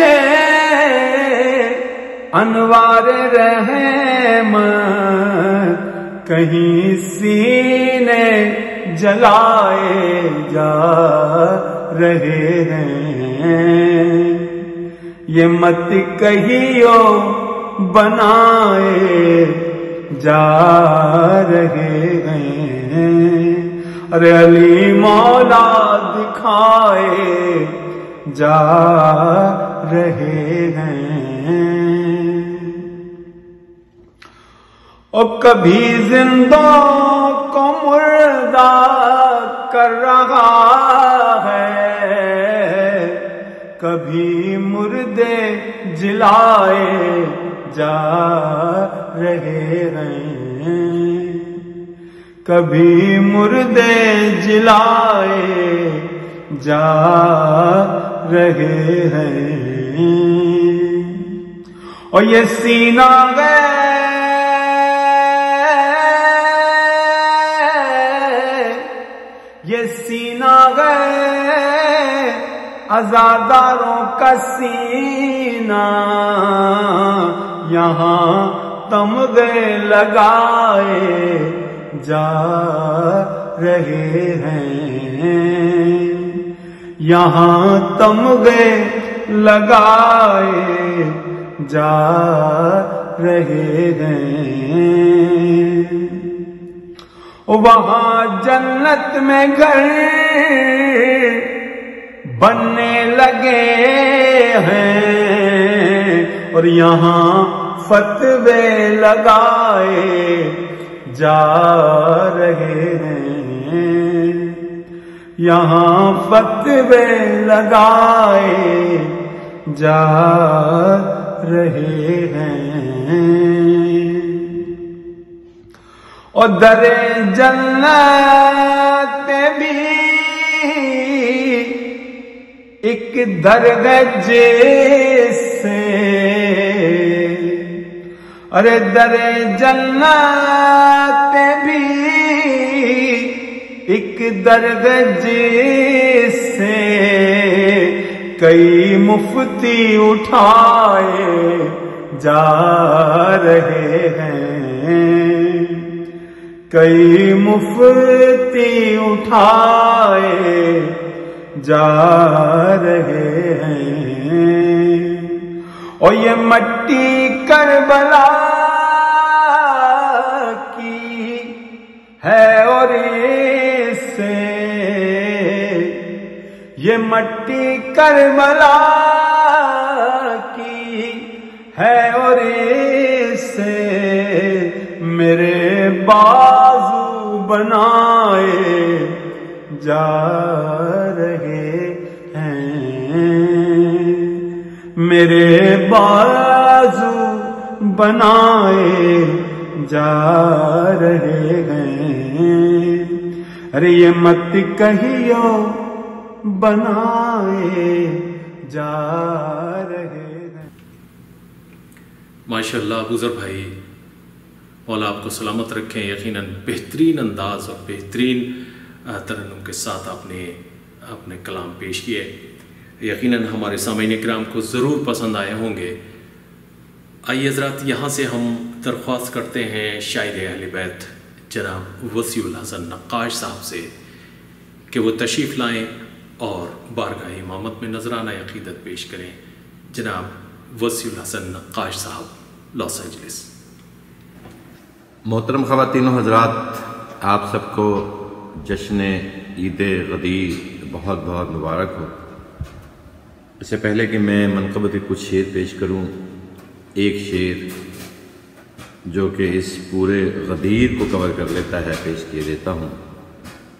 انوار رحمت، کہیں سینے جلائے جا رہے ہیں، یہ مت کہیو بنائے جا رہے ہیں، ارے علی مولا دکھائے جا رہے ہیں۔ اور کبھی زندوں کو مردہ کر رہا ہے، کبھی مردے جلائے جا رہے ہیں، کبھی مردے جلائے جا رہے ہیں۔ اور یہ سینہ گئے، یہ سینہ گئے عزاداروں کا سینہ، یہاں تمغے لگائے جا رہے ہیں، یہاں تمغے لگائے جا رہے ہیں۔ وہاں جنت میں گھر بننے لگے ہیں، اور یہاں فتوے لگائے جا رہے ہیں، یہاں فتوے لگائے جا رہے ہیں۔ اور در جنت پہ بھی ایک درگہ جیسے، ارے در جنت پہ بھی ایک درگہ جیسے، کئی مفتی اٹھائے جا رہے ہیں، کئی مفتی اٹھائے جا رہے ہیں۔ اور یہ مٹی کربلا کی ہے، اور اس سے یہ مٹی کربلا کی ہے، اور اس سے میرے بازو بنائے جا رہے ہیں، میرے بازو بنائے جا رہے ہیں۔ ارے یہ مت کہیو بنائے جا رہے ہیں۔ ماشاءاللہ ابوذر بھائی، مولا آپ کو سلامت رکھیں۔ یقیناً بہترین انداز اور بہترین ترنم کے ساتھ آپ نے اپنے کلام پیش کیے، یقیناً ہمارے سامعین کرام کو ضرور پسند آئے ہوں گے۔ آئیے حضرات، یہاں سے ہم درخواست کرتے ہیں شاعر اہل بیت جناب وسیع الحسن نقاش صاحب سے کہ وہ تشریف لائیں اور بارگاہ امامت میں نذرانہ عقیدت پیش کریں۔ جناب وسیع الحسن نقاش صاحب، لاس اینجلس۔ محترم خواتین و حضرات، آپ سب کو جشن عید غدیر بہت بہت مبارک ہو۔ اس سے پہلے کہ میں منقبت کچھ شعر پیش کروں، ایک شعر جو کہ اس پورے غدیر کو کور کر لیتا ہے پیش کیے دیتا ہوں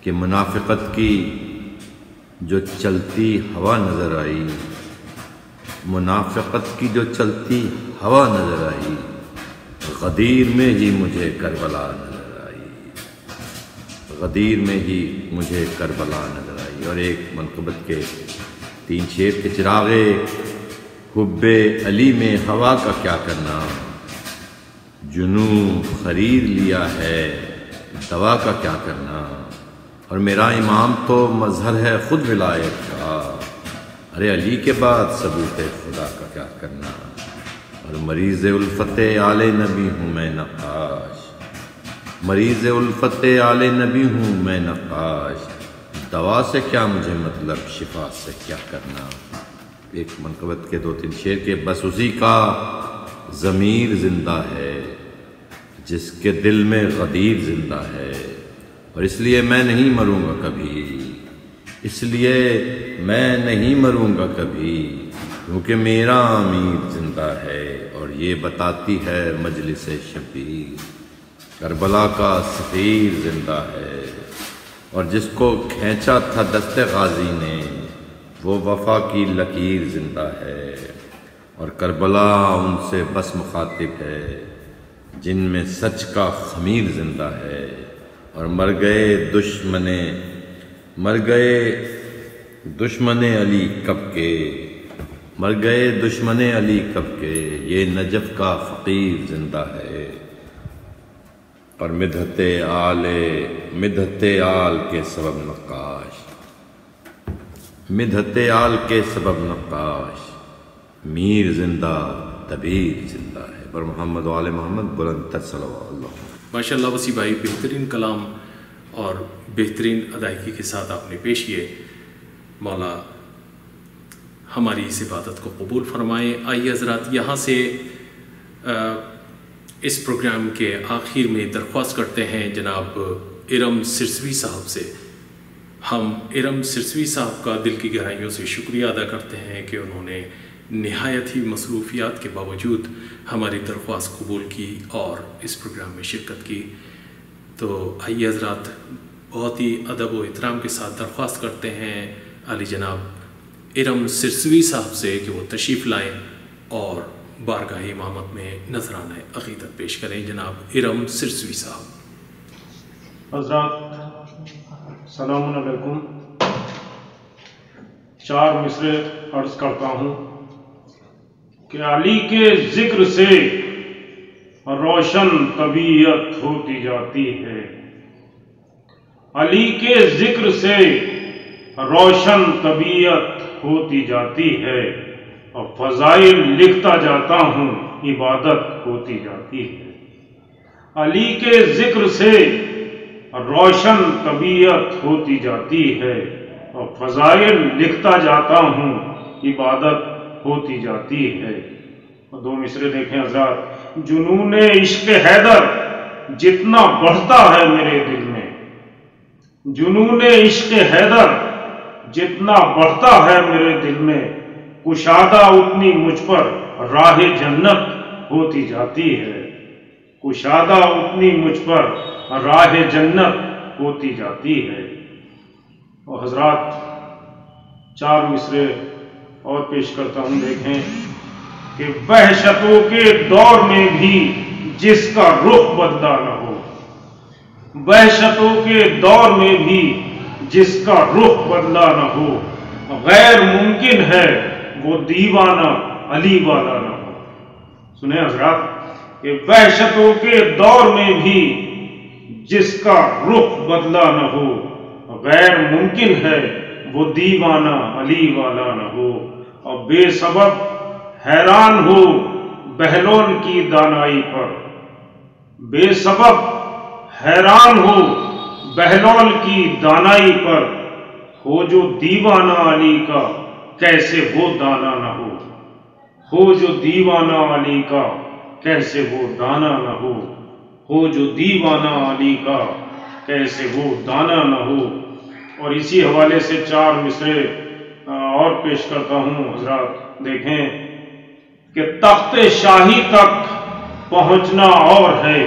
کہ منافقت کی جو چلتی ہوا نظر آئی، منافقت کی جو چلتی ہوا نظر آئی، غدیر میں ہی مجھے کربلا نظر آئی، غدیر میں ہی مجھے کربلا نظر آئی۔ اور ایک منقبت کے 3 شعر کے چراغے حب علی میں ہوا کا کیا کرنا، جنوں خرید لیا ہے دوا کا کیا کرنا، اور میرا امام تو مظہر ہے خود ولایت کا، ارے علی کے بعد ثبوت خدا کا کیا کرنا، اور مریض الفت آل نبی ہوں میں نقاش، مریض الفت آل نبی ہوں میں نقاش، دوا سے کیا مجھے مطلب شفا سے کیا کرنا۔ ایک منقبت کے 2-3 شعر کے بس اسی کا ضمیر زندہ ہے، جس کے دل میں غدیر زندہ ہے، اور اس لیے میں نہیں مروں گا کبھی، اس لیے میں نہیں مروں گا کبھی، کیونکہ میرا امیر زندہ ہے، اور یہ بتاتی ہے مجلس شبیر، کربلا کا سفیر زندہ ہے، اور جس کو کھینچا تھا دست غازی نے، وہ وفا کی لکیر زندہ ہے، اور کربلا ان سے بس مخاطب ہے جن میں سچ کا خمیر زندہ ہے، اور مر گئے دشمن علی کب کے، مر گئے دشمن علی کب کے، یہ نجف کا فقیر زندہ ہے، اور مدحت آل کے سبب نقاش، مدحت آل کے سبب نقاش، میر زندہ دبیر زندہ ہے۔ پر محمد و آل محمد بلند تر صلوات اللہ۔ ماشاء اللہ وسیع بھائی، بہترین کلام اور بہترین ادائیگی کے ساتھ آپ نے پیش کیے۔ مولا ہماری اس عبادت کو قبول فرمائے۔ آئیے حضرات یہاں سے اس پروگرام کے آخر میں درخواست کرتے ہیں جناب ارم سرسوی صاحب سے۔ ہم ارم سرسوی صاحب کا دل کی گہرائیوں سے شکریہ ادا کرتے ہیں کہ انہوں نے نہایت ہی مصروفیات کے باوجود ہماری درخواست قبول کی اور اس پروگرام میں شرکت کی۔ تو آئیے حضرات بہت ہی ادب و احترام کے ساتھ درخواست کرتے ہیں علی جناب ارم سرسوی صاحب سے کہ وہ تشریف لائیں اور بارگاہ امامت میں نذرانہ عقیدت پیش کریں۔ جناب ارم سرسوی صاحب۔ حضرات السلام علیکم۔ 4 مصرے عرض کرتا ہوں کہ علی کے ذکر سے روشن طبیعت ہوتی جاتی ہے، علی کے ذکر سے روشن طبیعت ہوتی جاتی ہے، اور فضائل لکھتا جاتا ہوں عبادت ہوتی جاتی ہے۔ علی کے ذکر سے روشن طبیعت ہوتی جاتی ہے، اور فضائل لکھتا جاتا ہوں عبادت ہوتی جاتی ہے۔ اور 2 مصرے دیکھیں حضرات۔ جنون عشق حیدر جتنا بڑھتا ہے میرے دل میں، جنون عشق حیدر جتنا بڑھتا ہے میرے دل میں، کشادہ اتنی مجھ پر راہ جنت ہوتی جاتی ہے، کشادہ اتنی مجھ پر راہ جنت ہوتی جاتی ہے۔ اور حضرات 4 مصرے اور پیش کرتا ہوں، دیکھیں کہ وحشتوں کے دور میں بھی جس کا رخ بدلا نہ ہو، وحشتوں کے دور میں بھی جس کا رخ بدلا نہ ہو، غیر ممکن ہے وہ دیوانہ علی والا نہ ہو۔ سنیں حضرات کہ وحشتوں کے دور میں بھی جس کا رخ بدلا نہ ہو، غیر ممکن ہے وہ دیوانہ علی والا نہ ہو، اور بے سبب حیران ہو بہلول کی دانائی پر، بے سبب حیران ہو بہلول کی دانائی پر، ہو جو دیوانہ علی کا کیسے وہ دانا نہ ہو، ہو جو دیوانہ علی کا کیسے وہ دانا نہ ہو، ہو جو دیوانہ علی کا کیسے وہ دانا نہ ہو۔ اور اسی حوالے سے 4 مصرے اور پیش کرتا ہوں حضرات، دیکھیں کہ تخت شاہی تک پہنچنا اور ہے،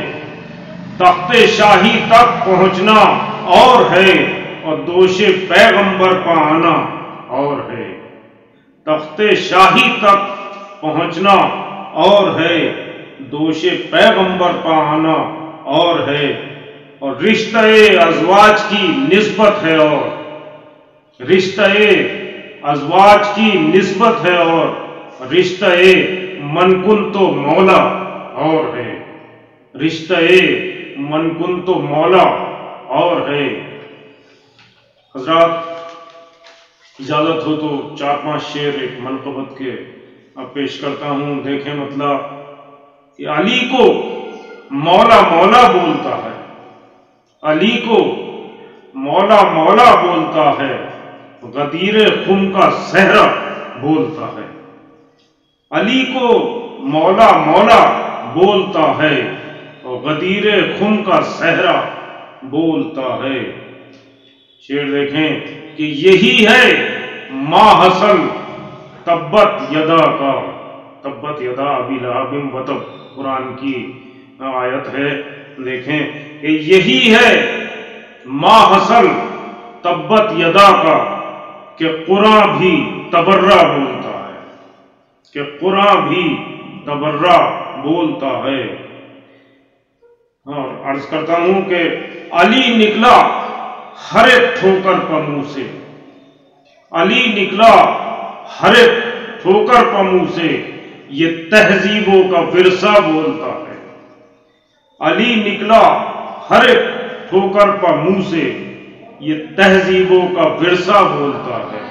تخت شاہی تک پہنچنا اور ہے، اور دوش پیغمبر پہ آنا اور ہے، تخت شاہی تک پہنچنا اور ہے، دوش پیغمبر پہ آنا اور ہے، اور رشتہ ازواج کی نسبت ہے، اور رشتہ ازواج کی نسبت ہے، اور رشتہ منکن تو مولا اور ہے، رشتہ منکن تو مولا اور ہے۔ حضرات اجازت ہو تو 4-5 شعر ایک منقبت کے اب پیش کرتا ہوں، دیکھیں مطلب کہ علی کو مولا مولا بولتا ہے، علی کو مولا مولا بولتا ہے، غدیر خم کا صحرا بولتا ہے، علی کو مولا مولا بولتا ہے، اور غدیر خم کا صحرا بولتا ہے۔ شعر دیکھیں کہ یہی ہے ماحصل تبت یدا کا، تبت یدا ابی لہب وتب، قرآن کی آیت ہے۔ دیکھیں کہ یہی ہے ماحصل تبت یدا کا، کہ قرآن بھی تبرہ بولتا ہے، کہ قرآن بھی تبرہ بولتا ہے۔ اور عرض کرتا ہوں کہ علی نکلا ہر ایک ٹھوکر پر منہ سے، علی نکلا ہر ایک ٹھوکر پر منہ سے، یہ تہذیبوں کا ورثہ بولتا ہے۔ علی نکلا ہر ایک ٹھوکر پر منہ سے، یہ تہذیبوں کا ورثہ بولتا ہے۔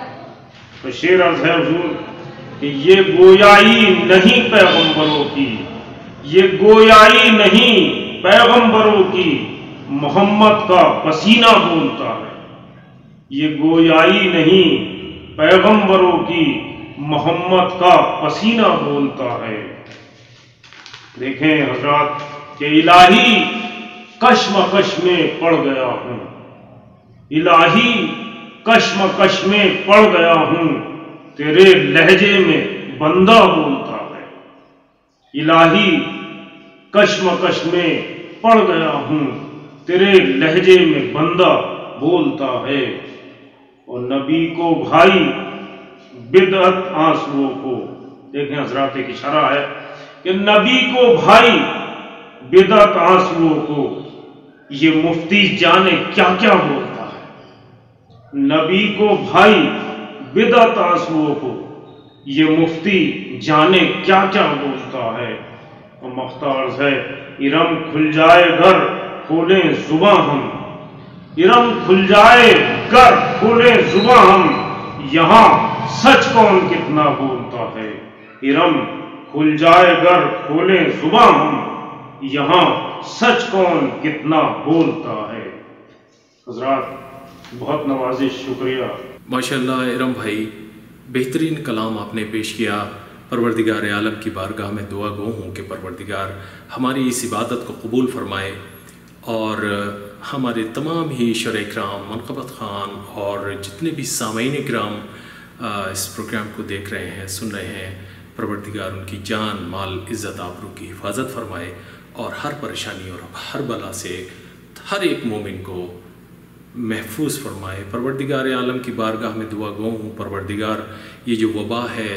تو شعر عرض ہے حضور کہ یہ گویائی نہیں پیغمبروں کی، یہ گویائی نہیں پیغمبروں کی، محمد کا پسینہ بولتا ہے۔ یہ گویائی نہیں پیغمبروں کی، محمد کا پسینہ بولتا ہے۔ دیکھیں حضرات کہ الہی کشمکش میں پڑ گیا ہوں، الہی کشمکش میں پڑ گیا ہوں، تیرے لہجے میں بندہ بولتا ہے۔ الہی کشمکش میں پڑ گیا ہوں، تیرے لہجے میں بندہ بولتا ہے۔ اور نبی کو بھائی بدعت آنسوؤں کو، دیکھیں حضرات ایک اشارہ ہے کہ نبی کو بھائی بدعت آنسوؤں کو، یہ مفتی جانے کیا کیا بولتا ہے۔ نبی کو بھائی بدعت آنسوؤں کو، یہ مفتی جانے کیا کیا بولتا ہے۔ اور مختار ہے ارم کھل جائے گر کھولیں زباں ہم، ارم کھل جائے گر کھولیں زباں ہم، یہاں سچ کون کتنا بولتا ہے۔ ارم کھل جائے گر کھولیں زباں ہم، یہاں سچ کون کتنا بولتا ہے۔ حضرات بہت نوازش، شکریہ۔ ماشاءاللہ ارم بھائی، بہترین کلام آپ نے پیش کیا۔ پروردگار عالم کی بارگاہ میں دعا گو ہوں کہ پروردگار ہماری اس عبادت کو قبول فرمائے، اور ہمارے تمام ہی شرح کرام، منقبت خان اور جتنے بھی سامعین کرام اس پروگرام کو دیکھ رہے ہیں، سن رہے ہیں، پروردگار ان کی جان، مال، عزت، آبرو کی حفاظت فرمائے، اور ہر پریشانی اور ہر بلا سے ہر ایک مومن کو محفوظ فرمائے۔ پروردگار عالم کی بارگاہ میں دعا گو ہوں پروردگار یہ جو وبا ہے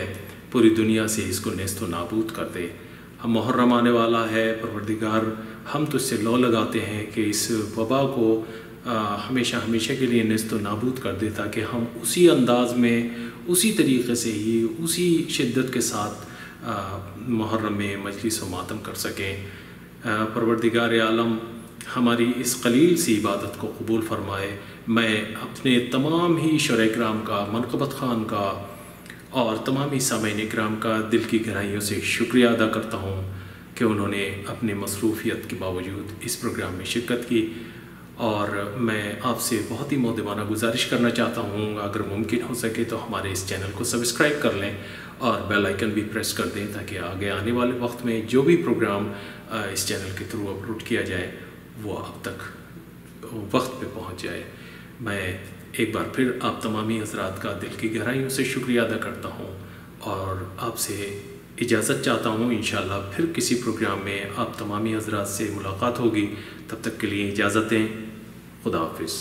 پوری دنیا سے اس کو نیست و نابود کر دے۔ ہم محرم آنے والا ہے پروردگار، ہم تو اس سے لو لگاتے ہیں کہ اس وبا کو ہمیشہ ہمیشہ کے لیے نیست و نابود کر دے، تاکہ ہم اسی انداز میں، اسی طریقے سے ہی، اسی شدت کے ساتھ محرم میں مجلس و ماتم کر سکیں۔ پروردگار عالم ہماری اس قلیل سی عبادت کو قبول فرمائے۔ میں اپنے تمام ہی شرح کرام کا، منقبت خان کا اور تمام ہی سامعین کرام کا دل کی گہرائیوں سے شکریہ ادا کرتا ہوں کہ انہوں نے اپنے مصروفیت کے باوجود اس پروگرام میں شرکت کی، اور میں آپ سے بہت ہی مؤدبانہ گزارش کرنا چاہتا ہوں، اگر ممکن ہو سکے تو ہمارے اس چینل کو سبسکرائب کر لیں اور بیل آئیکن بھی پریس کر دیں، تاکہ آگے آنے والے وقت میں جو بھی پروگرام اس چینل کے تھرو اپلوڈ کیا جائے وہ آپ تک وقت پہ پہنچ جائے۔ میں ایک بار پھر آپ تمامی حضرات کا دل کی گہرائیوں سے شکریہ ادا کرتا ہوں، اور آپ سے اجازت چاہتا ہوں۔ انشاءاللہ پھر کسی پروگرام میں آپ تمامی حضرات سے ملاقات ہوگی، تب تک کے لیے اجازت دیں۔ خدا حافظ۔